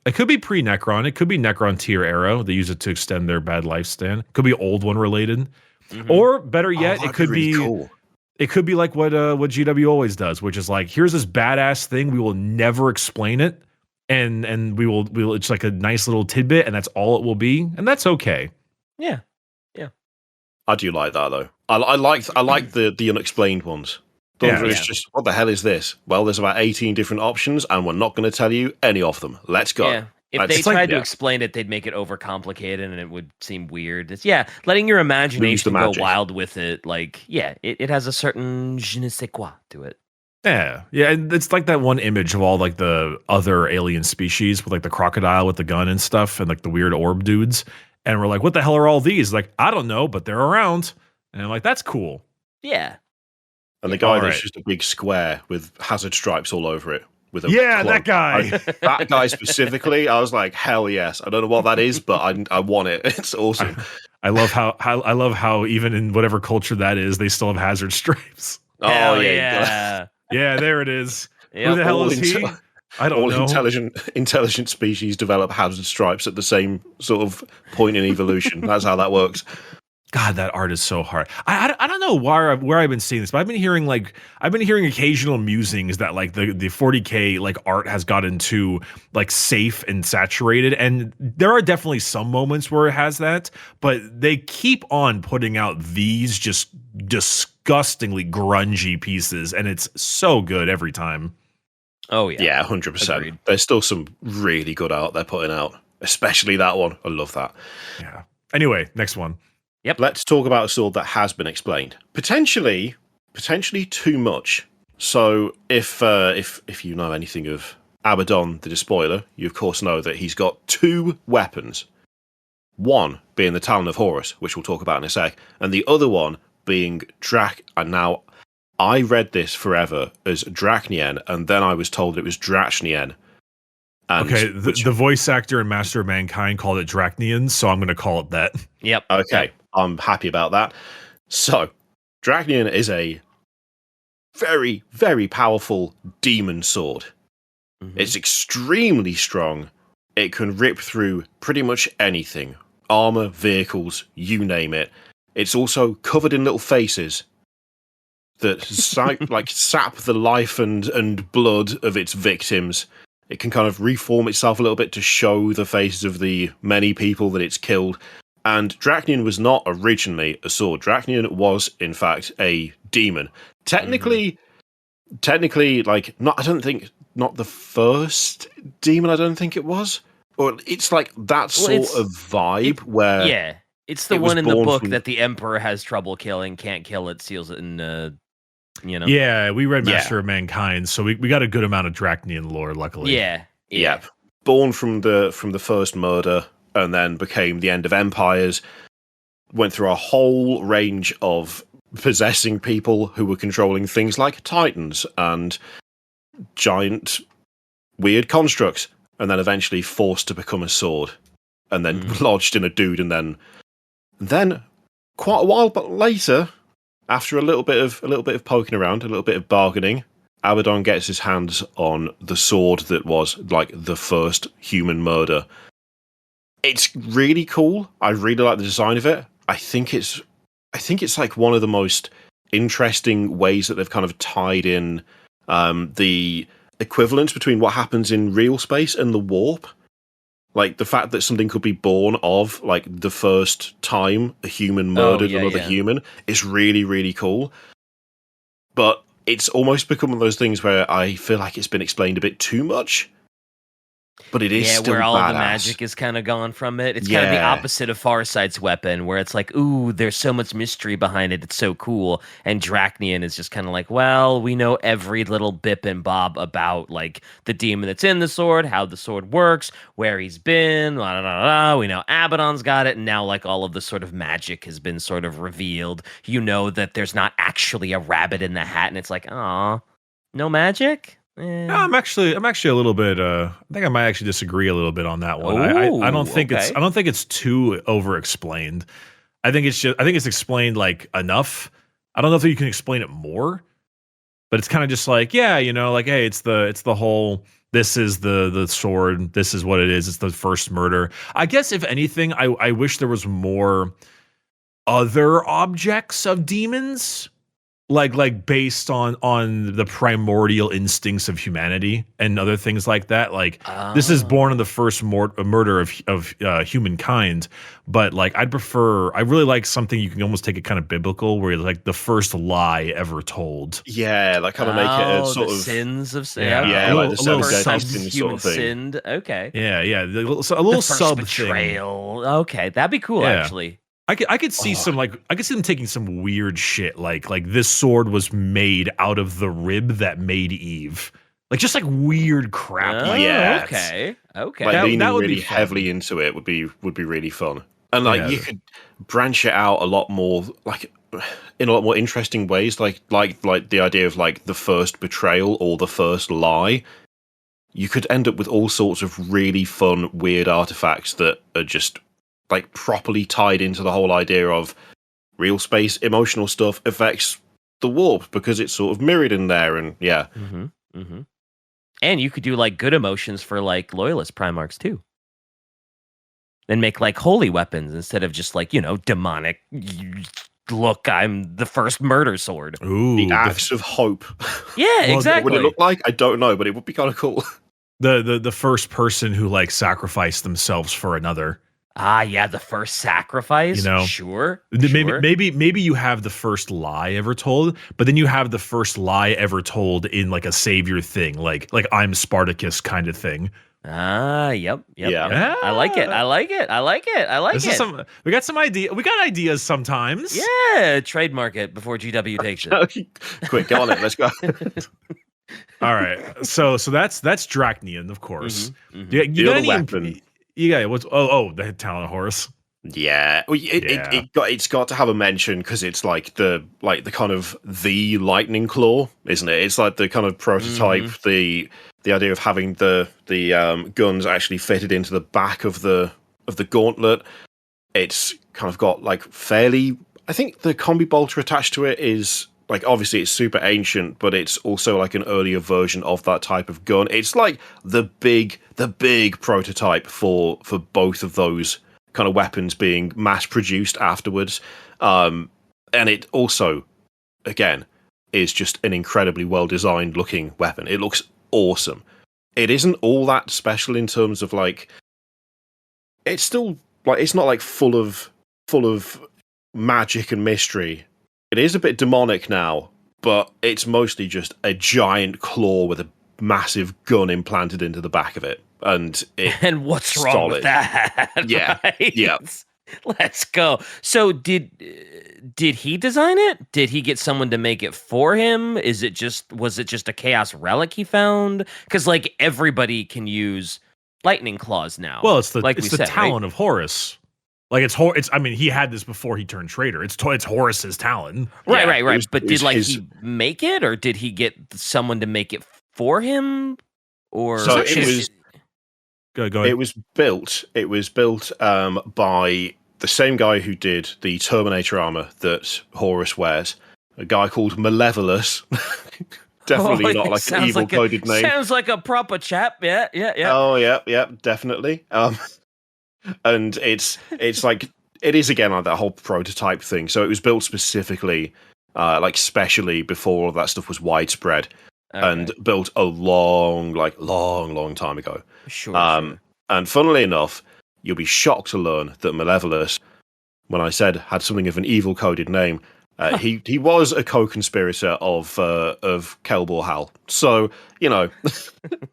It could be pre-Necron. It could be Necron tier era. They use it to extend their bad lifespan. Could be old one related, or better yet, it could be. Cool. It could be like what GW always does, which is like, here's this badass thing. We will never explain it, and we will. It's like a nice little tidbit, and that's all it will be, and that's okay. Yeah. I do like that though. I like the unexplained ones. The ones where it's just, what the hell is this? Well, there's about 18 different options, and we're not going to tell you any of them. Let's go. Yeah. If they tried to explain it, they'd make it overcomplicated and it would seem weird. It's letting your imagination go wild with it. Like, it has a certain je ne sais quoi to it. Yeah. And it's like that one image of all like the other alien species with like the crocodile with the gun and stuff and like the weird orb dudes. And we're like, what the hell are all these? Like, I don't know, but they're around. And I'm like, that's cool. Yeah. And the guy that's just a big square with hazard stripes all over it. With a cloak. That guy. That guy specifically, I was like, hell yes. I don't know what that is, but I want it. It's awesome. I love how even in whatever culture that is, they still have hazard stripes. Oh yeah. Yeah, there it is. Yep. Who the hell is he? I don't know. Intelligent species develop hazard stripes at the same sort of point in evolution. That's how that works. God, that art is so hard. I don't know where I've been seeing this, but I've been hearing occasional musings that like the 40K like art has gotten too like safe and saturated, and there are definitely some moments where it has that, but they keep on putting out these just disgustingly grungy pieces, and it's so good every time. Oh yeah, yeah, 100%. Agreed. There's still some really good art they're putting out, especially that one. I love that. Yeah. Anyway, next one. Yep. Let's talk about a sword that has been explained. Potentially too much. So if you know anything of Abaddon the Despoiler, you of course know that he's got 2 weapons. One being the Talon of Horus, which we'll talk about in a sec, and the other one being And now, I read this forever as Drach'nyen, and then I was told it was Drach'nyen. Okay, the voice actor and Master of Mankind called it Drach'nyen, so I'm going to call it that. Yep. Okay, Yep. I'm happy about that. So, Drach'nyen is a very, very powerful demon sword. Mm-hmm. It's extremely strong. It can rip through pretty much anything. Armor, vehicles, you name it. It's also covered in little faces that sap the life and blood of its victims. It can kind of reform itself a little bit to show the faces of the many people that it's killed. And Drach'nyen was not originally a sword. Drach'nyen was, in fact, a demon. Technically, not the first demon, I don't think it was. Or it's like that sort of vibe where... Yeah, it's the one in the book that the Emperor has trouble killing, can't kill it, seals it in, Yeah, we read Master of Mankind, so we got a good amount of Drach'nyen lore, luckily. Yeah. Yep. Born from the first murder, and then became the end of empires, went through a whole range of possessing people who were controlling things like titans and giant weird constructs, and then eventually forced to become a sword, and then lodged in a dude, and then quite a while but later, after a little bit of poking around, a little bit of bargaining, Abaddon gets his hands on the sword that was like the first human murder. It's really cool. I really like the design of it. I think it's like one of the most interesting ways that they've kind of tied in the equivalence between what happens in real space and the warp. Like the fact that something could be born of like the first time a human murdered another human is really, really cool. But it's almost become one of those things where I feel like it's been explained a bit too much. But it is still where all badass. the magic is kind of gone from it. It's kind of the opposite of Farsight's weapon, where it's like, ooh, there's so much mystery behind it. It's so cool. And Drach'nyen is just kind of like, well, we know every little bip and bob about like the demon that's in the sword, how the sword works, where he's been. Blah, blah, blah, blah. We know Abaddon's got it, and now like all of the sort of magic has been sort of revealed. You know that there's not actually a rabbit in the hat, and it's like, aw, no magic. No, I'm actually a little bit. I think I might actually disagree a little bit on that one. I don't think it's too over-explained. I think it's explained like enough. I don't know if you can explain it more, but it's kind of just like, yeah, you know, like, hey, it's the whole. This is the sword. This is what it is. It's the first murder. I guess if anything, I wish there was more other objects of demons. Like based on the primordial instincts of humanity and other things like that. Like this is born of the first murder of humankind, but like I really like something you can almost take it kind of biblical, where like the first lie ever told. Yeah, like kind of make it a sort of sins of sin. Yeah, like the little sub sort of thing. Sinned. Okay. Yeah, a little sub betrayal. thing. Okay, that'd be cool actually. I could see I could see them taking some weird shit like this sword was made out of the rib that made Eve. Like just like weird crap. Okay. Like leaning really heavily into it would be really fun. And like you could branch it out a lot more, like in a lot more interesting ways, like the idea of like the first betrayal or the first lie. You could end up with all sorts of really fun, weird artifacts that are just like properly tied into the whole idea of real space emotional stuff affects the warp because it's sort of mirrored in there, and and you could do like good emotions for like loyalist Primarchs too, then make like holy weapons instead of just like, you know, demonic. Look, I'm the first murder sword. Ooh, the axe of hope. Yeah, exactly. What would it look like? I don't know, but it would be kind of cool. The first person who like sacrificed themselves for another. Yeah, the first sacrifice. You know, sure. Maybe you have the first lie ever told, but then you have the first lie ever told in like a savior thing, like I'm Spartacus kind of thing, Yep. Yeah. I like it. I like it. I like it. I like This it. is we got some idea. We got ideas sometimes. Yeah, trademark it before GW takes it. Quick, get on it. Let's go. All right. So that's Drach'nyen, of course. Mhm. You The got other any weapon. you got what's the talon horse. Yeah, well, it's got to have a mention because it's like the kind of the lightning claw, isn't it? It's like the kind of prototype, the idea of having the guns actually fitted into the back of the gauntlet. It's kind of got like fairly. I think the combi bolter attached to it is like obviously it's super ancient, but it's also like an earlier version of that type of gun. It's like the big prototype for both of those kind of weapons being mass produced afterwards. And it also, again, is just an incredibly well designed looking weapon. It looks awesome. It isn't all that special in terms of like, it's still like, it's not like full of magic and mystery. It is a bit demonic now, but it's mostly just a giant claw with a massive gun implanted into the back of it. And what's wrong with that? Yeah, right? yeah. Let's go. So did he design it? Did he get someone to make it for him? Was it just a chaos relic he found? Because like everybody can use lightning claws now. Well, it's the said, talon right? of Horus. Like it's I mean, he had this before he turned traitor. It's Horus's talon. Right. But did he make it, or did he get someone to make it for him? Or so it was. Go ahead. It was built. It was built by the same guy who did the Terminator armor that Horus wears. A guy called Malevolus. Definitely not like an evil coded name. Sounds like a proper chap. Yeah. Oh yeah, definitely. And it's like it is again like that whole prototype thing. So it was built specifically, like specially before all that stuff was widespread. Okay. And built a long time ago. Sure. And funnily enough, you'll be shocked to learn that Malevolus, when I said had something of an evil coded name, he was a co-conspirator of Kelbor Hal. So, you know,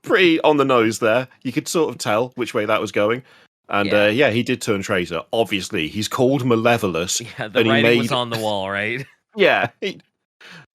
pretty on the nose there. You could sort of tell which way that was going. And he did turn traitor. Obviously, he's called Malevolus. Yeah, the writing was on the wall, right? Yeah.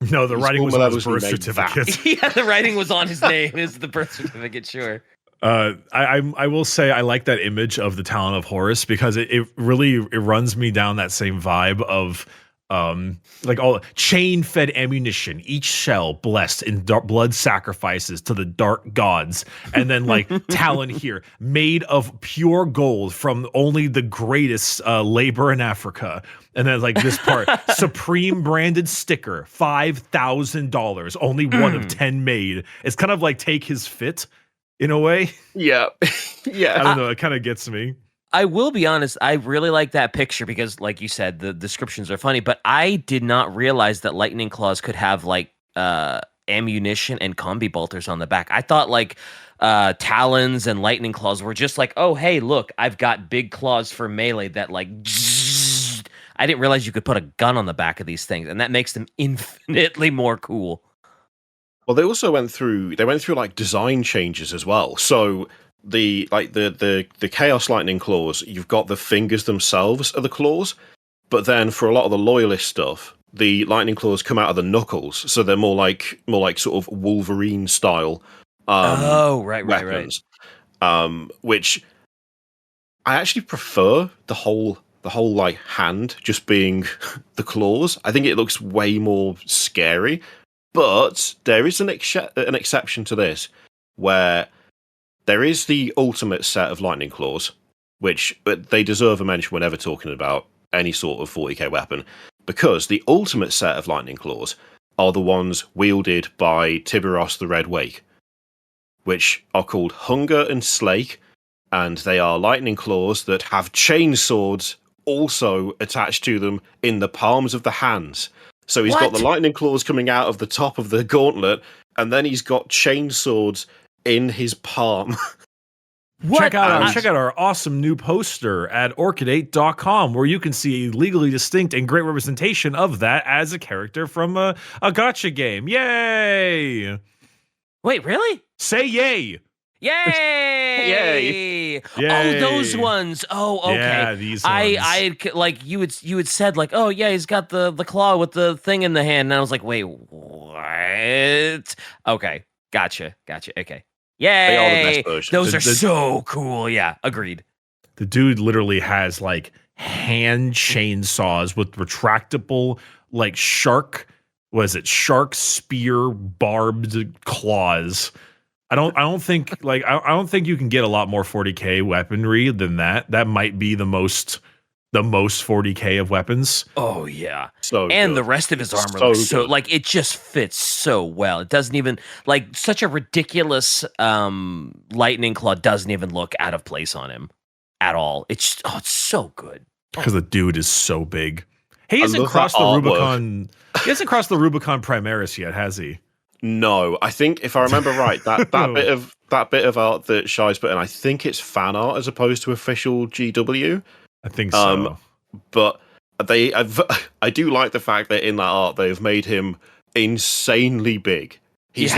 No, the writing was on his birth certificate. Yeah, the writing was on his name. Is the birth certificate, sure. I will say I like that image of the Talon of Horus because it really runs me down that same vibe of like all chain-fed ammunition, each shell blessed in blood sacrifices to the dark gods, and then like Talon here, made of pure gold from only the greatest labor in Africa, and then like this part, Supreme branded sticker, $5,000, only one of 10 made. It's kind of like take his fit in a way. Yeah, yeah. I don't know. It kind of gets me. I will be honest, I really like that picture because, like you said, the descriptions are funny, but I did not realize that lightning claws could have, like, ammunition and combi bolters on the back. I thought, like, talons and lightning claws were just like, oh, hey, look, I've got big claws for melee that, like, I didn't realize you could put a gun on the back of these things, and that makes them infinitely more cool. Well, they also went through like design changes as well. So the Chaos Lightning claws, you've got the fingers themselves are the claws, but then for a lot of the loyalist stuff, the lightning claws come out of the knuckles, so they're more like sort of Wolverine style. Weapons, which I actually prefer the whole like hand just being the claws. I think it looks way more scary. But there is an exception to this, where there is the ultimate set of lightning claws, but they deserve a mention whenever talking about any sort of 40k weapon, because the ultimate set of lightning claws are the ones wielded by Tiburos the Red Wake, which are called Hunger and Slake, and they are lightning claws that have chain swords also attached to them in the palms of the hands. So he's got the lightning claws coming out of the top of the gauntlet, and then he's got chain swords in his palm. Check out our awesome new poster at orchidate.com, where you can see a legally distinct and great representation of that as a character from a gacha game. Yay! Wait, really? Say yay! Yay! Yay! Oh, those ones. Oh, okay. Yeah, these I ones. I like you had said like, oh yeah, he's got the claw with the thing in the hand, and I was like, wait, what? Okay, gotcha. Okay. They are the best Yay! versions. Those are so cool. Yeah, agreed. The dude literally has like hand chainsaws with retractable like shark spear barbed claws. I don't think like I don't think you can get a lot more 40k weaponry than that. That might be the most 40k of weapons. Oh yeah. So And good. the rest of his It's armor looks so good. like it just fits so well. It doesn't even like such a ridiculous lightning claw doesn't even look out of place on him at all. It's so good. Because the dude is so big. He I hasn't love crossed that the artwork. Rubicon. He hasn't crossed the Rubicon Primaris yet, has he? No, I think if I remember right, that bit of art that Shai's put in, I think it's fan art as opposed to official GW. I think so. But I do like the fact that in that art they've made him insanely big. He's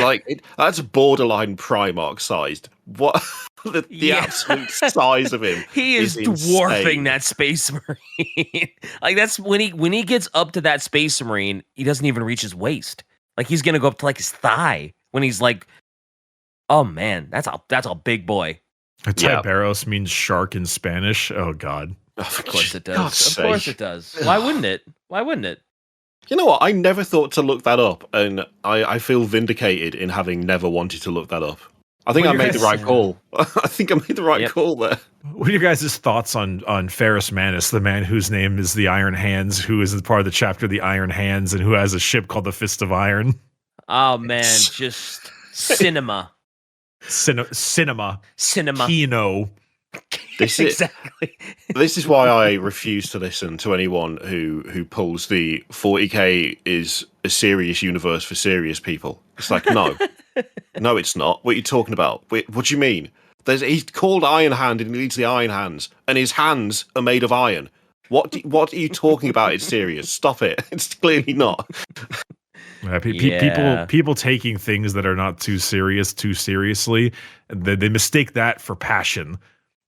that's borderline Primarch sized. What the absolute size of him? He is dwarfing that Space Marine. Like that's when he gets up to that Space Marine, he doesn't even reach his waist. Like he's gonna go up to like his thigh when he's like, oh man, that's a big boy. Tiberos means shark in Spanish. Oh god. Of course it does. God's Of course sake. it does. Why wouldn't it? Why wouldn't it? You know what? I never thought to look that up, and I feel vindicated in having never wanted to look that up. I think I made the right call. I think I made the right call there. What are your guys' thoughts on Ferrus Manus, the man whose name is the Iron Hands, who is part of the chapter The Iron Hands, and who has a ship called the Fist of Iron? Oh man, just cinema. Cinema. Kino. Exactly. This is why I refuse to listen to anyone who pulls the 40k is a serious universe for serious people. It's like, no. No, it's not. What are you talking about? Wait, what do you mean? He's called Iron Hand and he needs the Iron Hands, and his hands are made of iron. What are you talking about? It's serious. Stop it. It's clearly not. People taking things that are not too serious too seriously, they mistake that for passion.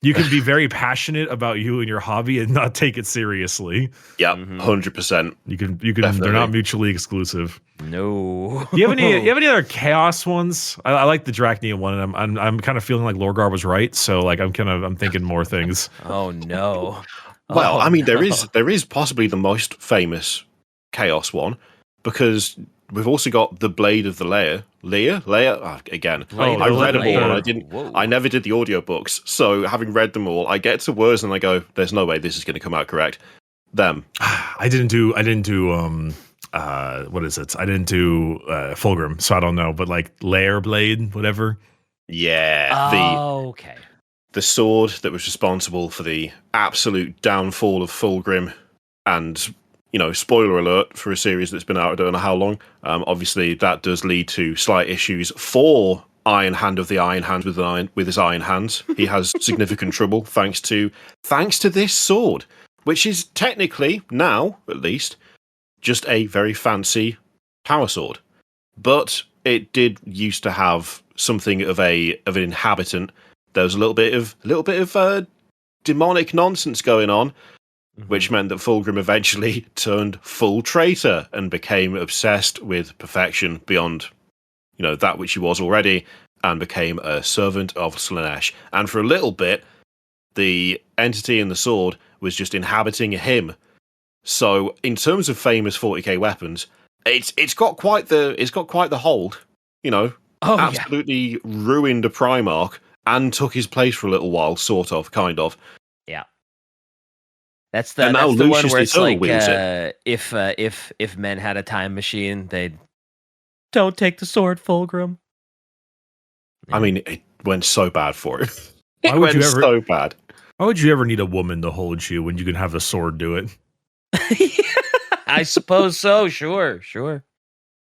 You can be very passionate about you and your hobby and not take it seriously. Yeah, 100%. You can. Definitely. They're not mutually exclusive. No. Do you have any other chaos ones? I like the Drach'nyen one, and I'm kind of feeling like Lorgar was right. So like I'm thinking more things. Oh no. Well, I mean, there is possibly the most famous chaos one, because we've also got the Blade of the Lair. Again. I read them all, and I never did the audiobooks. So having read them all, I get to words and I go, "There's no way this is going to come out correct." Them. I didn't do what is it? I didn't do Fulgrim, so I don't know. But like Lair Blade, whatever. Yeah. Okay. The sword that was responsible for the absolute downfall of Fulgrim, and spoiler alert for a series that's been out I don't know how long. Obviously, that does lead to slight issues for Iron Hand of the Iron Hands with his iron hands. He has significant trouble thanks to this sword, which is technically now, at least, just a very fancy power sword. But it did used to have something of an inhabitant. There was a little bit of demonic nonsense going on. Which meant that Fulgrim eventually turned full traitor and became obsessed with perfection beyond, that which he was already, and became a servant of Slaanesh. And for a little bit, the entity in the sword was just inhabiting him. So, in terms of famous 40k weapons, it's got quite the hold. Absolutely ruined a Primarch and took his place for a little while, sort of, kind of. Yeah. That's the one where it's like if men had a time machine, they'd don't take the sword, Fulgrim. I mean, it went so bad for him. Why would you ever? So bad. Why would you ever need a woman to hold you when you can have the sword do it? I suppose so. Sure.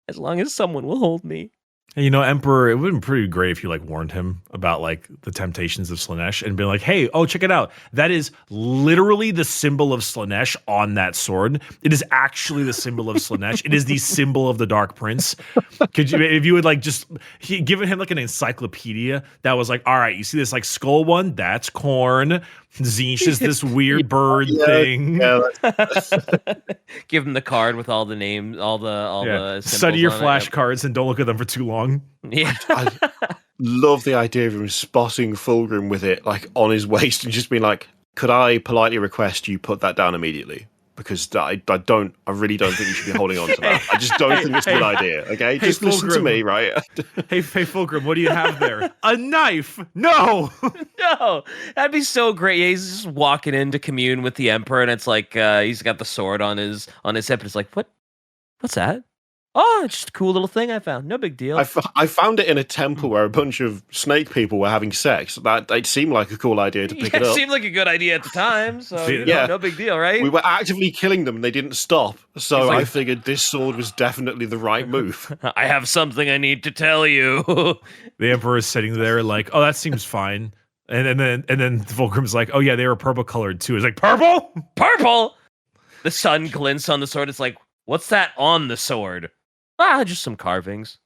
As long as someone will hold me. And, Emperor, it would have been pretty great if you warned him about the temptations of Slaanesh and been like, hey, check it out. That is literally the symbol of Slaanesh on that sword. It is actually the symbol of Slaanesh. It is the symbol of the Dark Prince. Could you, if you would given him an encyclopedia that was all right, you see this skull one? That's corn. Tzeentch is this weird bird thing. Yeah, Give him the card with all the names, all the symbols. Study your on flashcards and don't look at them for too long. Yeah. I love the idea of him spotting Fulgrim with it on his waist and just being like, could I politely request you put that down immediately? Because I really don't think you should be holding on to that. I just don't think it's a good idea. Okay, just listen to me, right? hey, Fulgrim, what do you have there? A knife? No, no, that'd be so great. Yeah, he's just walking in to commune with the Emperor, and it's he's got the sword on his hip, and it's what's that? Oh, it's just a cool little thing I found. No big deal. I found it in a temple where a bunch of snake people were having sex. That it seemed like a cool idea to pick it up. It seemed like a good idea at the time, so no big deal, right? We were actively killing them and they didn't stop. So I figured this sword was definitely the right move. I have something I need to tell you. The Emperor is sitting there oh, that seems fine. And then Fulgrim's oh yeah, they were purple colored too. It's purple? Purple? The sun glints on the sword. It's what's that on the sword? Just some carvings.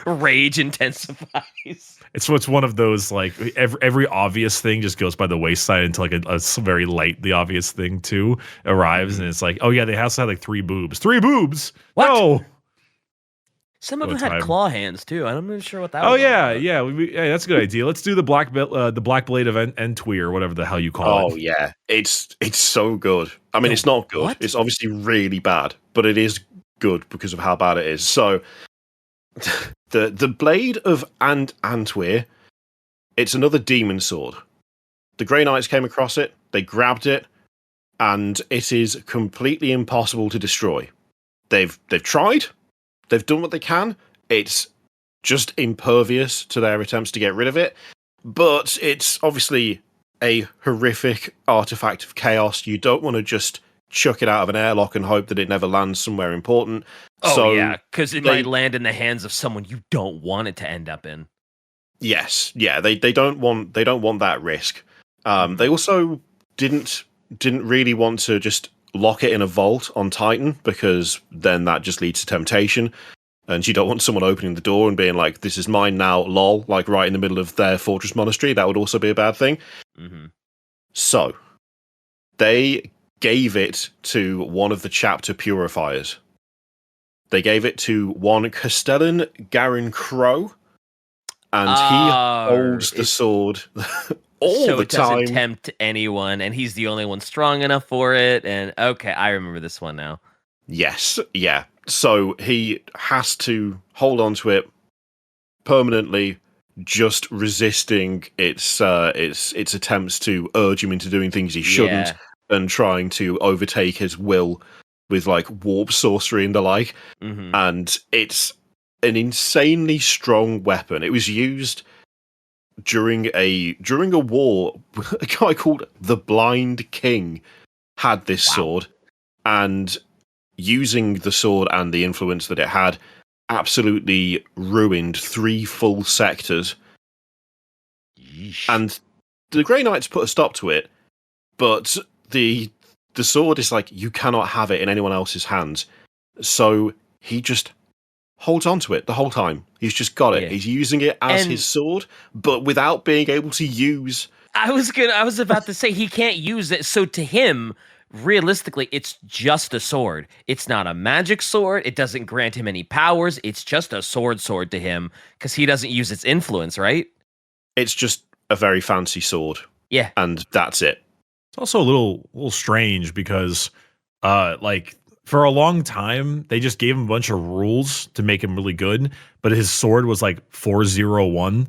Rage intensifies. It's one of those every obvious thing just goes by the wayside until a very lightly obvious thing too arrives, and it's oh yeah, they also had 3 boobs. 3 boobs. What? No. Some of them had claw hands too. I'm not sure what that was. Oh yeah, that's a good idea. Let's do the black blade of Entwi, or whatever the hell you call it. Oh yeah, it's so good. I mean, it's not good. What? It's obviously really bad, but it is good because of how bad it is. So the blade of Antwi, it's another demon sword. The Grey Knights came across it, they grabbed it, and it is completely impossible to destroy. They've tried, they've done what they can. It's just impervious to their attempts to get rid of it, but it's obviously a horrific artifact of chaos. You don't want to just chuck it out of an airlock and hope that it never lands somewhere important. Oh, so yeah, because it might land in the hands of someone you don't want it to end up in. Yes, yeah, they don't want that risk. They also didn't really want to just lock it in a vault on Titan, because then that just leads to temptation, and you don't want someone opening the door and being like, "This is mine now, lol!" Right in the middle of their fortress monastery. That would also be a bad thing. Mm-hmm. So they gave it to one of the chapter purifiers. They gave it to one Castellan Garin Crow, and he holds the sword all so the it doesn't time. tempt anyone, and he's the only one strong enough for it. And okay, I remember this one now. Yes, yeah. So he has to hold on to it permanently, just resisting its attempts to urge him into doing things he shouldn't. Yeah. And trying to overtake his will with warp sorcery and the like. Mm-hmm. And it's an insanely strong weapon. It was used during a war. A guy called the Blind King had this sword, and using the sword and the influence that it had, absolutely ruined 3 full sectors. Yeesh. And the Grey Knights put a stop to it, but the sword is you cannot have it in anyone else's hands. So he just holds on to it the whole time. He's just got it. Yeah. He's using it as his sword, but without being able to use... I was about to say he can't use it. So to him, realistically, it's just a sword. It's not a magic sword. It doesn't grant him any powers. It's just a sword to him, because he doesn't use its influence, right? It's just a very fancy sword. Yeah. And that's it. It's also a little strange because, for a long time, they just gave him a bunch of rules to make him really good, but his sword was 401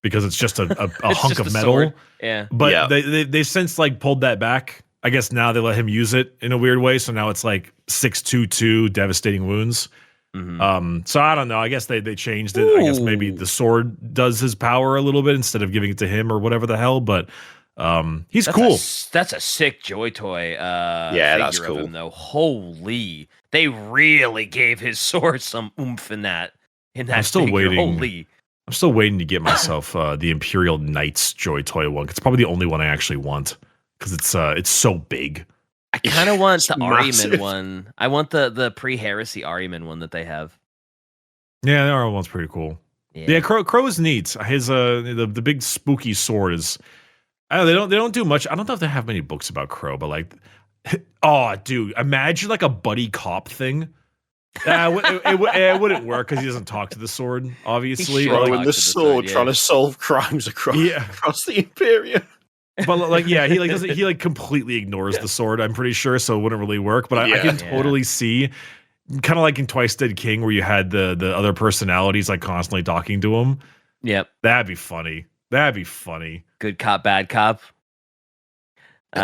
because it's just a hunk of metal. Sword. Yeah. But they since pulled that back. I guess now they let him use it in a weird way, so now it's 622 devastating wounds. Mm-hmm. So I don't know. I guess they changed it. I guess maybe the sword does his power a little bit instead of giving it to him or whatever the hell, but he's cool. That's a sick Joy Toy yeah, that's figure cool. of him, though. Holy, they really gave his sword some oomph in that. in that I'm still figure. waiting. Holy. I'm still waiting to get myself the Imperial Knights Joy Toy one. It's probably the only one I actually want because it's so big. I kind of want It's the Ariman massive. one. I want the pre-heresy Ariman one that they have. Yeah, the other one's pretty cool. Yeah, Crow is neat. His the big spooky sword is. I don't know, they don't do much. I don't know if they have many books about Crow, but like, oh, dude, imagine like a buddy cop thing. It wouldn't work because he doesn't talk to the sword, obviously. Sure, But, Throwing like, the to the sword, sword, yeah. trying to solve crimes across the Imperium. but like, yeah, he like doesn't. He like completely ignores the sword. I'm pretty sure, so it wouldn't really work. But I can totally see, kind of like in Twice Dead King, where you had the other personalities like constantly talking to him. Yep. That'd be funny. That'd be funny. Good cop, bad cop.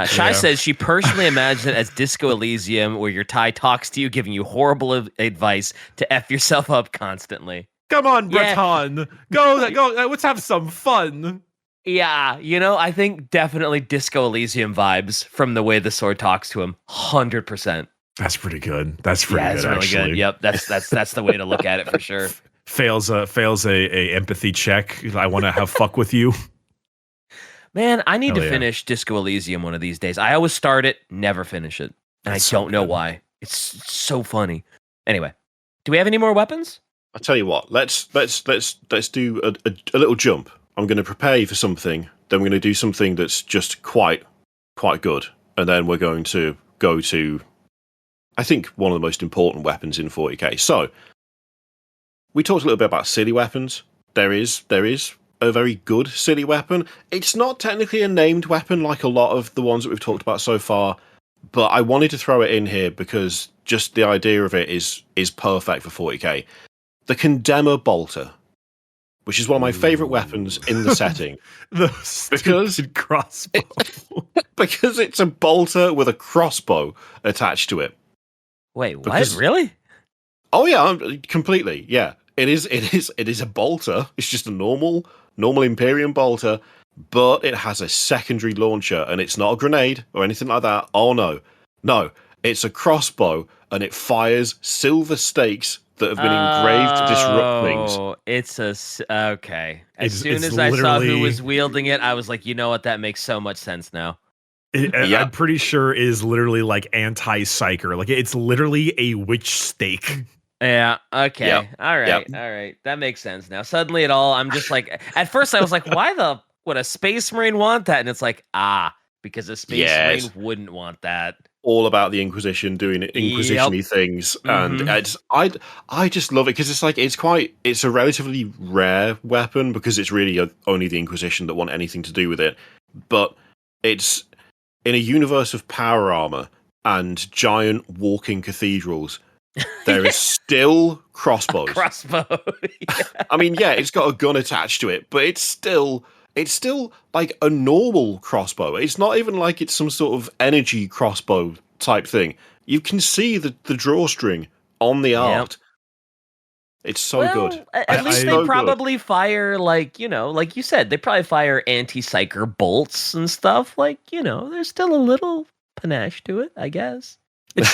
Shai says she personally imagines it as Disco Elysium, where your Thai talks to you, giving you horrible advice to F yourself up constantly. Come on, Yeah. Breton. Go, let's have some fun. Yeah, I think definitely Disco Elysium vibes from the way the sword talks to him. 100%. That's pretty good. That's pretty Yeah, good, it's really actually. good. Yep, that's the way to look at it for sure. Fails a empathy check. I want to have fuck with you. Man, I need Hell to yeah. finish Disco Elysium one of these days. I always start it, never finish it. And That's I so don't know good. why. It's so funny. Anyway, do we have any more weapons? I'll tell you what. Let's do a little jump. I'm going to prepare you for something. Then we're going to do something that's just quite good, and then we're going to go to, I think, one of the most important weapons in 40k. So we talked a little bit about silly weapons. There is a very good silly weapon. It's not technically a named weapon like a lot of the ones that we've talked about so far, but I wanted to throw it in here because just the idea of it is perfect for 40k. The Condemner Bolter, which is one of my favourite weapons in the setting. The Because- stupid crossbow. Because it's a bolter with a crossbow attached to it. Wait, what? Because- Really? Oh yeah, completely. Yeah, it is a bolter. It's just a normal Imperium bolter, but it has a secondary launcher, and it's not a grenade or anything like that. Oh no, it's a crossbow, and it fires silver stakes that have been engraved to disrupt things. Oh, it's okay. As It's- soon it's as I saw who literally- was wielding it, I was like, you know what? That makes so much sense now. Yeah. I'm pretty sure it is literally like anti-psyker. Like it's literally a witch stake. Yeah. Okay. Yep. All right. Yep. All right. That makes sense now. Suddenly, I'm just like. At first, I was like, why would a space marine want that? And it's like, because a space Yes. marine wouldn't want that. All about the Inquisition doing Inquisition-y things, and I just love it because it's a relatively rare weapon because it's really only the Inquisition that want anything to do with it. But it's in a universe of power armor and giant walking cathedrals. There is still crossbows. Crossbow. Yeah. I mean, yeah, it's got a gun attached to it, but it's still like a normal crossbow. It's not even like it's some sort of energy crossbow type thing. You can see the drawstring on the art. It's so good. At least they so good. probably fire like you said, they probably fire anti-psyker bolts and stuff. Like, there's still a little panache to it, I guess. It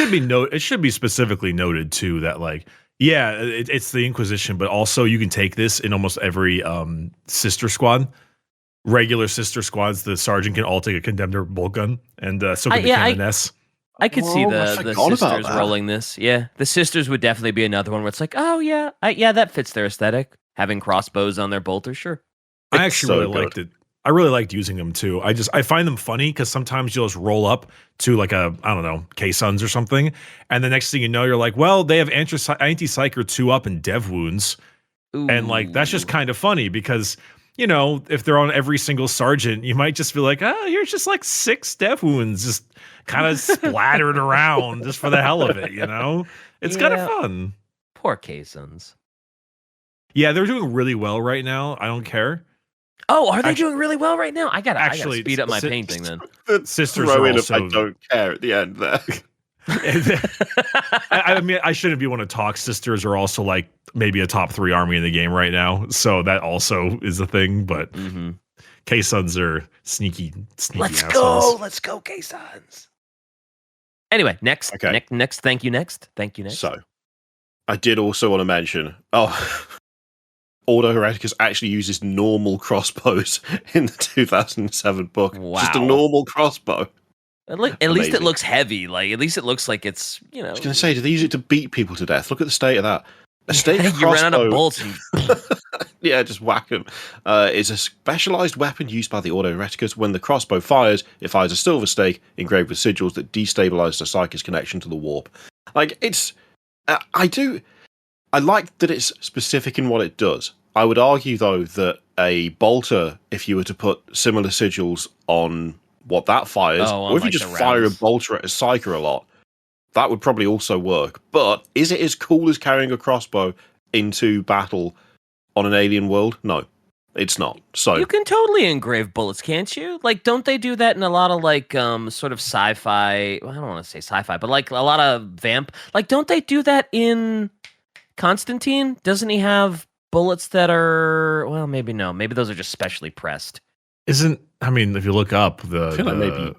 should be specifically noted too that like it's the Inquisition, but also you can take this in almost every sister squad. Regular sister squads, the sergeant can all take a condemner bolt gun, and so can the canoness. I could see I the forgot about sisters that. rolling this. Yeah, the sisters would definitely be another one where it's like, oh yeah, that fits their aesthetic. Having crossbows on their bolters, sure. I It's actually so really good. liked it. I really liked using them too. I find them funny because sometimes you'll just roll up to like a, I don't know, K-Suns or something, and the next thing you know, you're like, well, they have anti-psyker 2 up and dev wounds, and like that's just Ooh. kind of funny because if they're on every single sergeant, you might just be like, oh, here's just like 6 dev wounds just kind of splattered around just for the hell of it, It's kind Yeah. of fun. Poor K-Suns. Yeah, they're doing really well right now. I don't care. Oh, are they Actually- doing really well right now? I gotta Actually, speed up my si- painting then. The Sisters throw are in also- of I don't care at the end there. I mean, I shouldn't be one to talk. Sisters are also like maybe a top 3 army in the game right now, so that also is a thing. But Mm-hmm. K-Suns are sneaky Let's assholes. go, K-Suns. Anyway, next. Okay. Next. Thank you. Next. So, I did also want to mention. Oh, Ordo Hereticus actually uses normal crossbows in the 2007 book. Wow. Just a normal crossbow. At least it Amazing. looks heavy. Like at least it looks like it's I was going to say, do they use it to beat people to death? Look at the state of that. A stake you crossbow. run out of bolts and Yeah, just whack them. Is a specialized weapon used by the Ordo Hereticus. When the crossbow fires, it fires a silver stake engraved with sigils that destabilize the psychic connection to the warp. Like, it's... I like that it's specific in what it does. I would argue, though, that a bolter, if you were to put similar sigils on what that fires, or if you just fire a bolter at a psyker a lot, that would probably also work. But is it as cool as carrying a crossbow into battle on an alien world? No, it's not. So you can totally engrave bullets, can't you? Like, don't they do that in a lot of like sort of sci-fi? Well, I don't want to say sci-fi, but like a lot of vamp. Like, don't they do that in Constantine? Doesn't he have bullets that are? Well, maybe no. Maybe those are just specially pressed. I mean, if you look up maybe.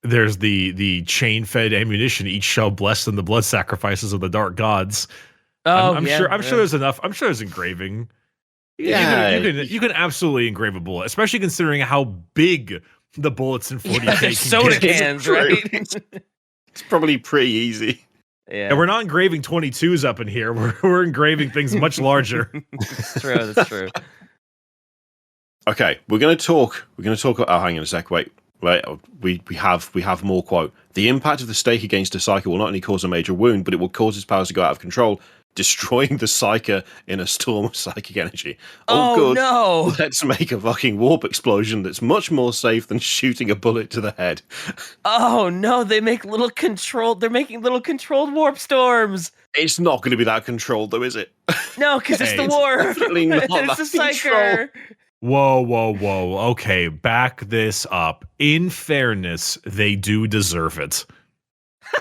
There's the chain-fed ammunition. Each shell blessed in the blood sacrifices of the dark gods. Oh, I'm sure there's enough. I'm sure there's engraving. Yeah, you can absolutely engrave a bullet, especially considering how big the bullets in 40K can soda get. cans, right? It's probably pretty easy. Yeah, and we're not engraving 22s up in here. We're engraving things much larger. That's true. That's true. Okay, we're going to talk. Oh, hang on a sec. Wait. Right, we have more quote. The impact of the stake against a psyker will not only cause a major wound, but it will cause its powers to go out of control, destroying the psyker in a storm of psychic energy. Oh, good. No! Let's make a fucking warp explosion that's much more safe than shooting a bullet to the head. Oh no! They're making little controlled warp storms. It's not going to be that controlled, though, is it? No, because it's the warp. Definitely not. It's a psyker. Whoa. Okay, back this up. In fairness, they do deserve it.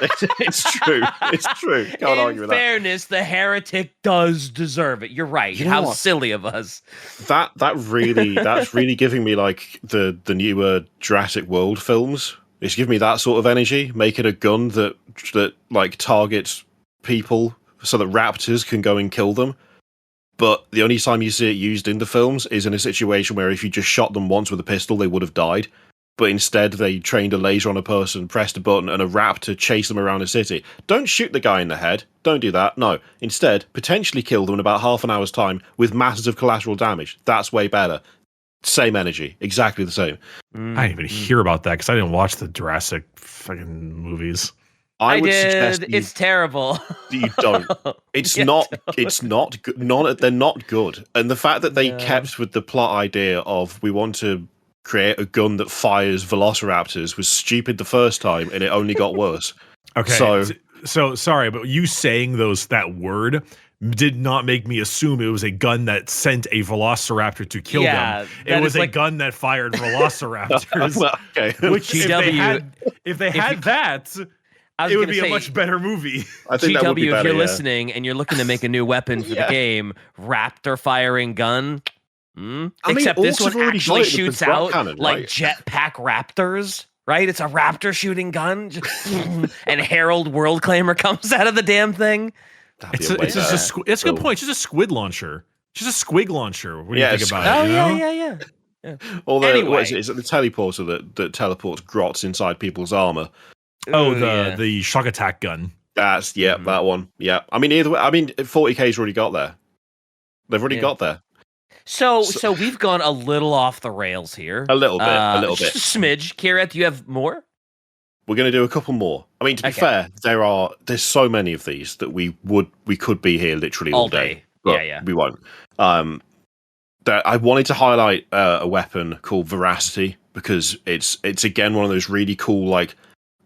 It's true. It's true. Can't argue with that. In fairness, the heretic does deserve it. You're right. You know How what? silly of us. That's really giving me like the newer Jurassic World films. It's giving me that sort of energy. Make it a gun that like targets people so that raptors can go and kill them. But the only time you see it used in the films is in a situation where if you just shot them once with a pistol, they would have died. But instead, they trained a laser on a person, pressed a button, and a raptor chased them around a city. Don't shoot the guy in the head. Don't do that. No. Instead, potentially kill them in about half an hour's time with massive collateral damage. That's way better. Same energy. Exactly the same. I didn't even hear about that because I didn't watch the Jurassic fucking movies. I would did. suggest It's terrible. you don't. It's not. It's not good. They're not good. And the fact that they kept with the plot idea of we want to create a gun that fires velociraptors was stupid the first time, and it only got worse. Okay. So sorry, but you saying that word did not make me assume it was a gun that sent a velociraptor to kill them. It was a gun that fired velociraptors. Well, okay. Which if they had that, it would be a much better movie. I think that would be GW, better, if you're listening and you're looking to make a new weapon for the game, raptor firing gun. Except this one actually shoots out cannon, like right? jetpack raptors, right? It's a raptor shooting gun, and Harold World Claimer comes out of the damn thing. It's a good point. It's just a squid launcher. Just a squig launcher. What do you think about it? Yeah. Although, Anyway. is it the teleporter that teleports grots inside people's armor? Oh, the shock attack gun. That's that one. Yeah, I mean, either way, 40K's already got there. They've already got there. So we've gone a little off the rails here. A little bit. Just a smidge. Kira, do you have more? We're going to do a couple more. I mean, to be fair, there's so many of these that we could be here literally all day. But we won't. I wanted to highlight a weapon called Veracity because it's again one of those really cool like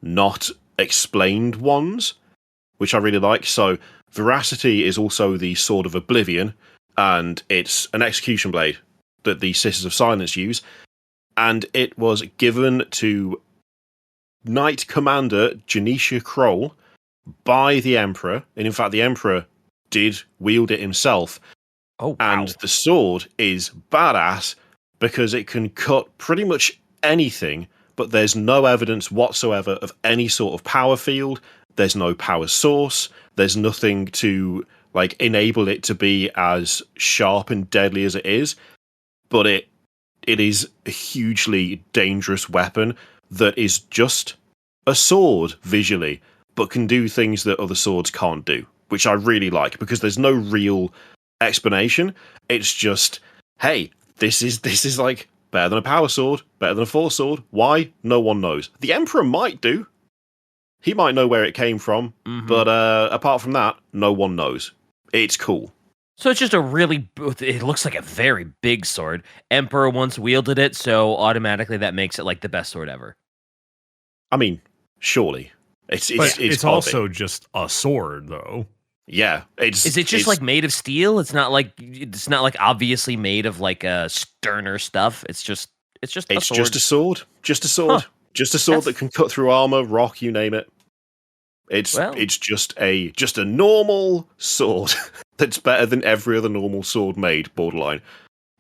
not explained ones, which I really like. So Veracity is also the Sword of Oblivion, and it's an execution blade that the Sisters of Silence use, and it was given to Knight Commander Janisha Kroll by the Emperor, and in fact the Emperor did wield it himself. Oh, wow. And the sword is badass because it can cut pretty much anything, but there's no evidence whatsoever of any sort of power field. There's no power source. There's nothing to like enable it to be as sharp and deadly as it is, but it is a hugely dangerous weapon that is just a sword visually, but can do things that other swords can't do, which I really like because there's no real explanation. It's just, hey, this is like better than a power sword, better than a force sword. Why? No one knows. The Emperor might do. He might know where it came from, but apart from that, no one knows. It's cool. So it's just it looks like a very big sword. Emperor once wielded it, so automatically that makes it like the best sword ever. I mean, surely. It's also just a sword, though. Yeah. Is it just like made of steel? It's not like obviously made of like sterner stuff. It's just a sword. Just a sword. Just a sword. Huh. Just a sword that can cut through armor, rock, you name it. It's just a normal sword that's better than every other normal sword made, borderline.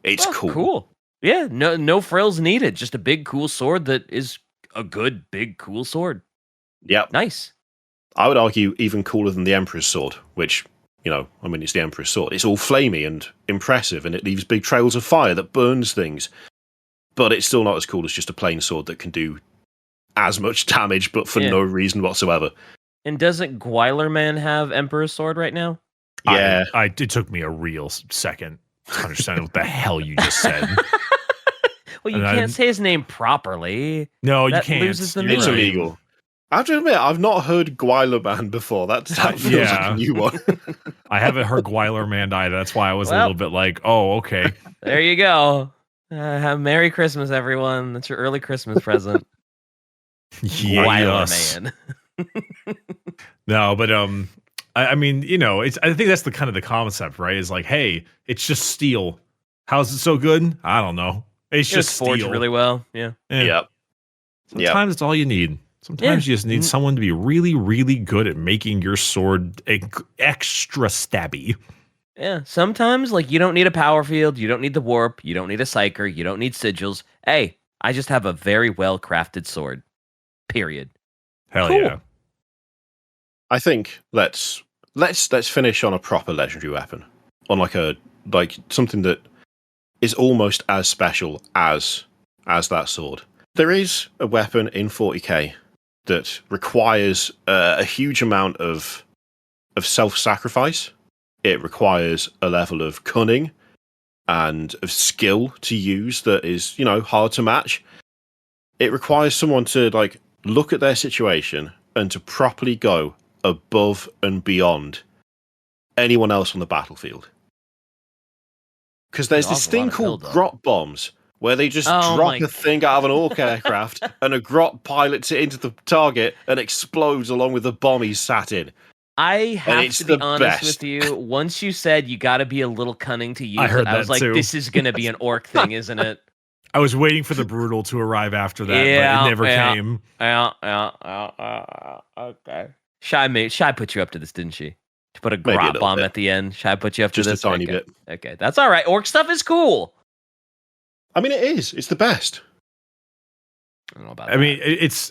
It's cool. Cool. Yeah, no frills needed. Just a big cool sword that is a good big cool sword. Yep. Nice. I would argue even cooler than the Emperor's sword, which, it's the Emperor's sword. It's all flamey and impressive, and it leaves big trails of fire that burns things. But it's still not as cool as just a plain sword that can do as much damage, but for no reason whatsoever. And doesn't Guilerman have Emperor's sword right now? Yeah. It took me a real second to understand what the hell you just said. Well, you can't say his name properly. No, you can't. Loses the It's meaning. illegal. I have to admit, I've not heard Guilerman before. That feels like a new one. I haven't heard Guilerman either. That's why I was a little bit like, oh, okay. There you go. Have Merry Christmas, everyone. That's your early Christmas present. Guilerman. No, but I mean, I think that's the kind of the concept, right? Is like, hey, it's just steel. How's it so good? I don't know. It's just forged steel. really well. Yeah. Yep. Sometimes it's all you need. Sometimes you just need someone to be really, really good at making your sword extra stabby. Yeah. Sometimes, you don't need a power field. You don't need the warp. You don't need a psyker. You don't need sigils. Hey, I just have a very well crafted sword. Period. Hell yeah. I think let's finish on a proper legendary weapon, on like something that is almost as special as that sword. There is a weapon in 40k that requires a huge amount of self-sacrifice. It requires a level of cunning and of skill to use that is, hard to match. It requires someone to look at their situation and to properly go above and beyond anyone else on the battlefield. Because there's this thing called grot bombs, where they just drop a thing out of an orc aircraft, and a grot pilots it into the target and explodes along with the bomb he's sat in. I have to be honest with you. Once you said you got to be a little cunning to use it, I was like, this is going to be an orc thing, isn't it? I was waiting for the brutal to arrive after that, but it never came. Okay. Shy put you up to this, didn't she? To put a grot bomb at the end. Shy put you up to this? Just a tiny bit. Okay, that's all right. Orc stuff is cool. I mean, it is. It's the best. I don't know about that. I mean,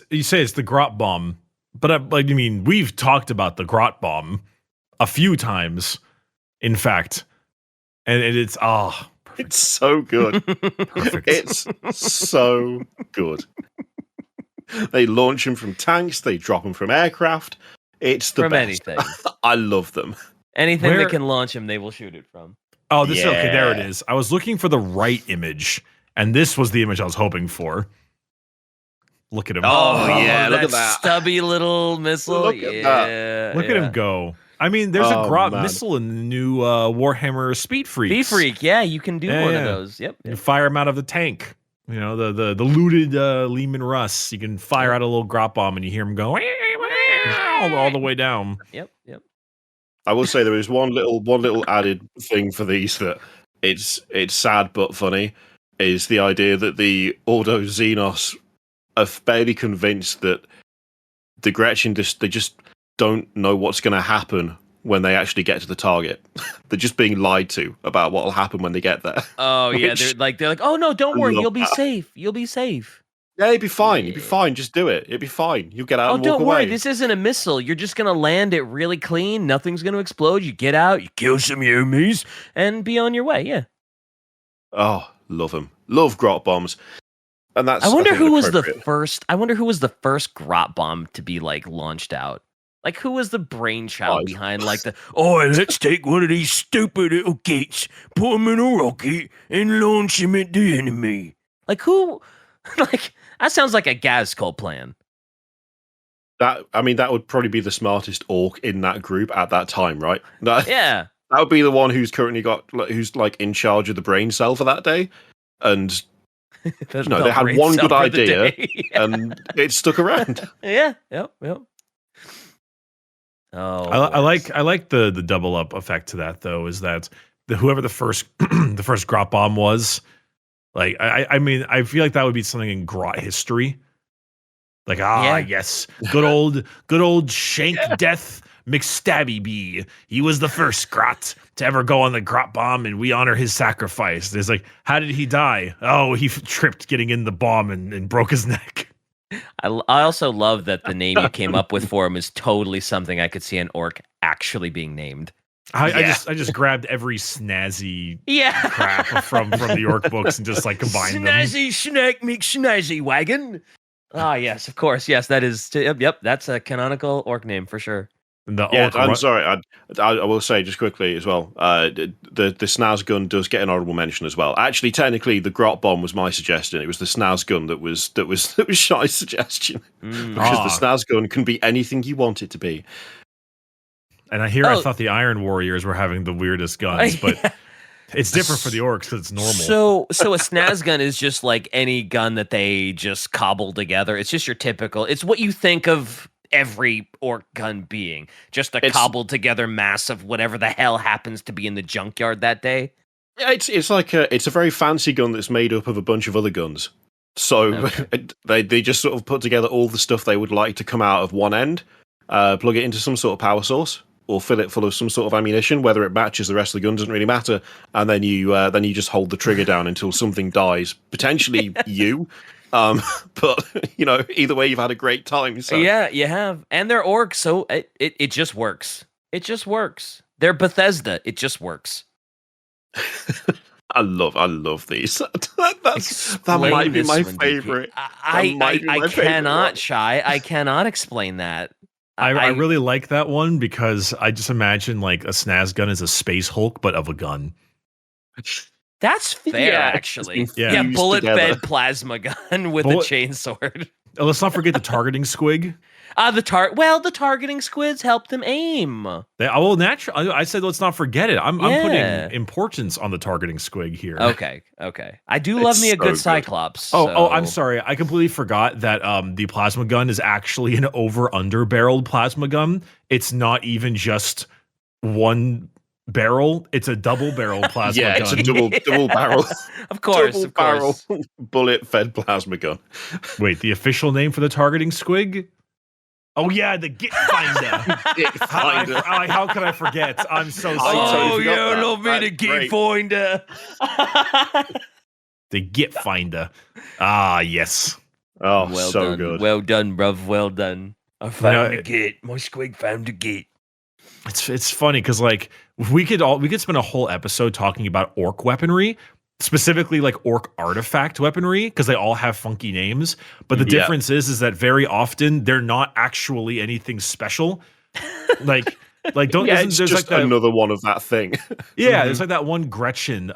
you say it's the grot bomb, but we've talked about the grot bomb a few times, in fact, and it's perfect. It's so good. Perfect. It's so good. They launch them from tanks. They drop them from aircraft. It's the best. Anything. I love them. Anything that can launch them, they will shoot it from. Oh, okay. There it is. I was looking for the right image, and this was the image I was hoping for. Look at him. Oh yeah, look at that stubby little missile. Look at that. Look at him go. I mean, there's a grot missile in the new Warhammer Speed Freaks. Speed Freak, yeah, you can do one of those. Yep. You fire them out of the tank. The looted Lehman Russ. You can fire out a little grot bomb, and you hear him go all the way down. Yep. I will say there is one little added thing for these that it's sad but funny, is the idea that the Ordo Xenos are barely convinced that the Gretchen they just don't know what's going to happen when they actually get to the target. They're just being lied to about what will happen when they get there. Oh yeah, they're like, oh no, don't worry, you'll be safe. You'll be safe. Yeah, you'd be fine. You'd be Yeah. fine. Just do it. It'd be fine. You'll get out Oh, and walk don't worry. away. This isn't a missile. You're just gonna land it really clean. Nothing's gonna explode. You get out, you kill some Yomis, and be on your way. Yeah. Oh, love them. Love grot bombs. And that's. I wonder think, who was the appropriate. first. I wonder who was the first grot bomb to be like launched out. Like who was the brainchild behind like the? Oh, let's take one of these stupid little kids, put them in a rocket, and launch them at the enemy. Like who? Like that sounds like a Gazcol plan. That would probably be the smartest orc in that group at that time, right? Yeah. That would be the one who's currently who's like in charge of the brain cell for that day, and The they had brain one cell good for the idea, day. and it stuck around. Yeah. Yep. Oh, I like the double up effect to that though. Is that whoever the first the first grot bomb was, like I mean I feel like that would be something in grot history. Like yes, good old Shank Death McStabby Bee. He was the first grot to ever go on the grot bomb, and we honor his sacrifice. There's like, how did he die? Oh, he tripped getting in the bomb and broke his neck. I also love that the name you came up with for him is totally something I could see an orc actually being named. I just grabbed every snazzy crap from the orc books and just like combined them. Snazzy Snack McSnazzy Wagon. Ah, yes, of course. Yes, that is. Yep, that's a canonical orc name for sure. I'm sorry. I will say just quickly as well. The Snazzgun does get an honorable mention as well. Actually, technically, the grot bomb was my suggestion. It was the Snazzgun that was Shy's suggestion because the Snazzgun can be anything you want it to be. And I thought the Iron Warriors were having the weirdest guns, but it's different for the orcs because it's normal. So a Snazzgun is just like any gun that they just cobble together. It's just your typical. It's what you think of every orc gun being, just a cobbled together mass of whatever the hell happens to be in the junkyard that day. Yeah, it's like it's a very fancy gun that's made up of a bunch of other guns. So they just sort of put together all the stuff they would like to come out of one end, plug it into some sort of power source, or fill it full of some sort of ammunition. Whether it matches the rest of the gun doesn't really matter. And then you just hold the trigger down until something dies, potentially you. But either way, you've had a great time. So. Yeah, you have, and they're orcs, so it just works. It just works. They're Bethesda. It just works. I love these. that might be my favorite. I cannot, Shy. I cannot explain that. I really like that one because I just imagine like a Snazzgun is a space Hulk, but of a gun. That's fair, actually. Yeah, bullet-fed plasma gun with a chainsword. Let's not forget the targeting squig. The targeting squids help them aim. Naturally, I said let's not forget it. I'm putting importance on the targeting squig here. Okay. I do love me a good Cyclops. Oh, I'm sorry. I completely forgot that the plasma gun is actually an over-under barreled plasma gun. It's not even just one barrel, it's a double barrel plasma gun. It's a double barrel. Of course. Barrel bullet fed plasma gun. Wait, the official name for the targeting squig? Oh yeah, the Git Finder. How can I forget? I'm so sorry. Oh yeah, love me the Git Finder. The Git Finder. Ah, yes. Oh, well so done. good. Well done, bruv. Well done. I found the Git. My squig found the Git. It's funny because like we could spend a whole episode talking about orc weaponry, specifically like orc artifact weaponry, because they all have funky names. But the difference is that very often they're not actually anything special. Like don't. It's there's just like another one of that thing. Yeah, there's like that one Gretchen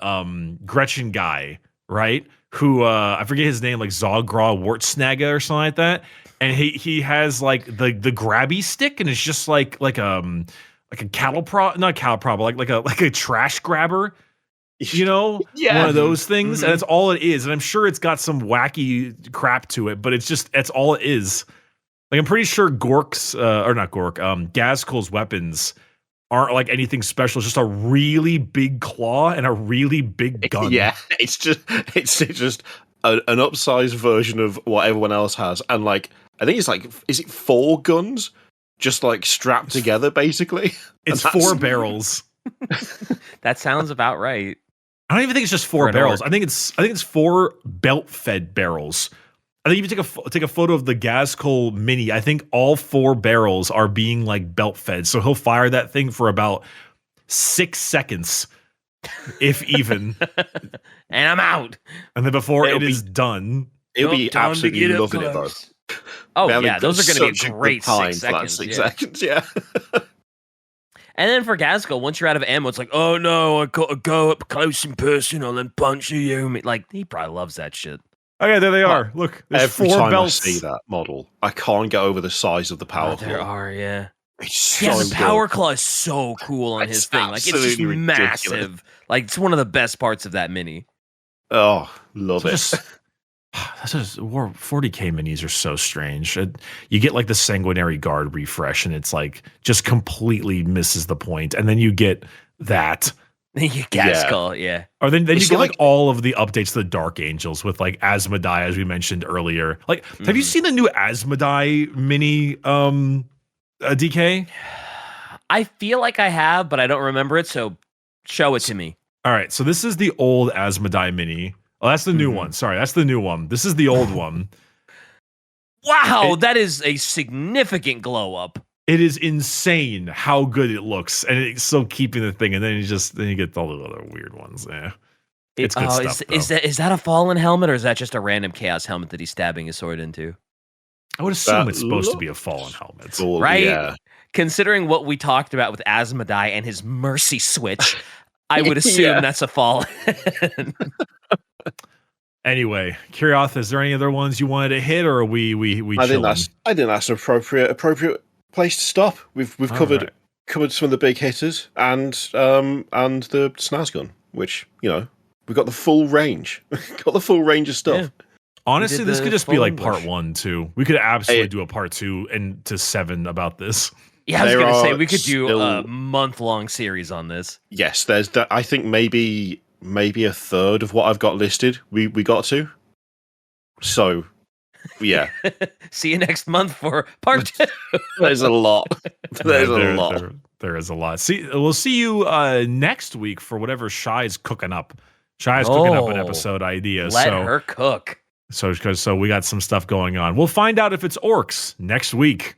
guy, right? Who I forget his name, like Zogra Wartsnaga or something like that. And he has like the grabby stick, and it's just like a cattle prod, not cattle prod, but like a trash grabber. One of those things, and that's all it is. And I'm sure it's got some wacky crap to it, but that's all it is. Like I'm pretty sure Gazkul's weapons aren't like anything special. It's just a really big claw and a really big gun. Yeah, it's just an upsized version of what everyone else has, and like I think it's like, is it 4 guns just like strapped together basically? It's 4 barrels. That sounds about right. I don't even think it's just 4 barrels. I think it's 4 belt-fed barrels. I think if you take a photo of the Gazkul Mini, I think all 4 barrels are being like belt fed. So he'll fire that thing for about 6 seconds, if even. And I'm out. And then before it is done. He'll be absolutely loving it, though. Oh, yeah, those are going to be a great time 6 for that seconds. 6 seconds, yeah. And then for Gazkul, once you're out of ammo, it's like, oh no, I got to go up close and personal and punch you. Like, he probably loves that shit. Okay, there they are. Look, there's Every 4 time belts. I see that model, I can't get over the size of the power claw. There are, yeah. It's so Yeah, the good. power claw is so cool on his thing. Like, it's just absolutely massive. ridiculous. Like, it's one of the best parts of that mini. Oh, love it. That's just 40k minis are so strange. You get like the sanguinary guard refresh, and it's like just completely misses the point. And then you get that. Gazkul, yeah. Or then you It's get like all of the updates to the Dark Angels with like Asmodai, as we mentioned earlier. Like, have you seen the new Asmodai mini DK? I feel like I have, but I don't remember it, so show it to me. All right, so this is the old Asmodai mini. Oh, that's the new one. Sorry, that's the new one. This is the old one. Wow, that is a significant glow up. It is insane how good it looks, and it's still keeping the thing. And then you get all the other weird ones. Yeah, it's good stuff. Is that a fallen helmet, or is that just a random chaos helmet that he's stabbing his sword into? I would assume it's supposed to be a fallen helmet, right? Yeah. Considering what we talked about with Asmodai and his mercy switch, I would assume that's a fallen. Anyway, Kurioth, is there any other ones you wanted to hit, or are we I think that's an appropriate place to stop. We've covered some of the big hitters and the Snazzgun, which we've got the full range. Got the full range of stuff. Yeah. Honestly, this could just be like part 1 too. We could absolutely do a part 2 and to 7 about this. Yeah, I was gonna say we could do a month-long series on this. Yes, there's that. I think maybe a third of what I've got listed. We got to. So, yeah. See you next month for part 2. There's a lot. There's a lot. There is a lot. We'll see you next week for whatever Shy's cooking up. Shy's cooking up an episode idea. Let her cook. So we got some stuff going on. We'll find out if it's orcs next week.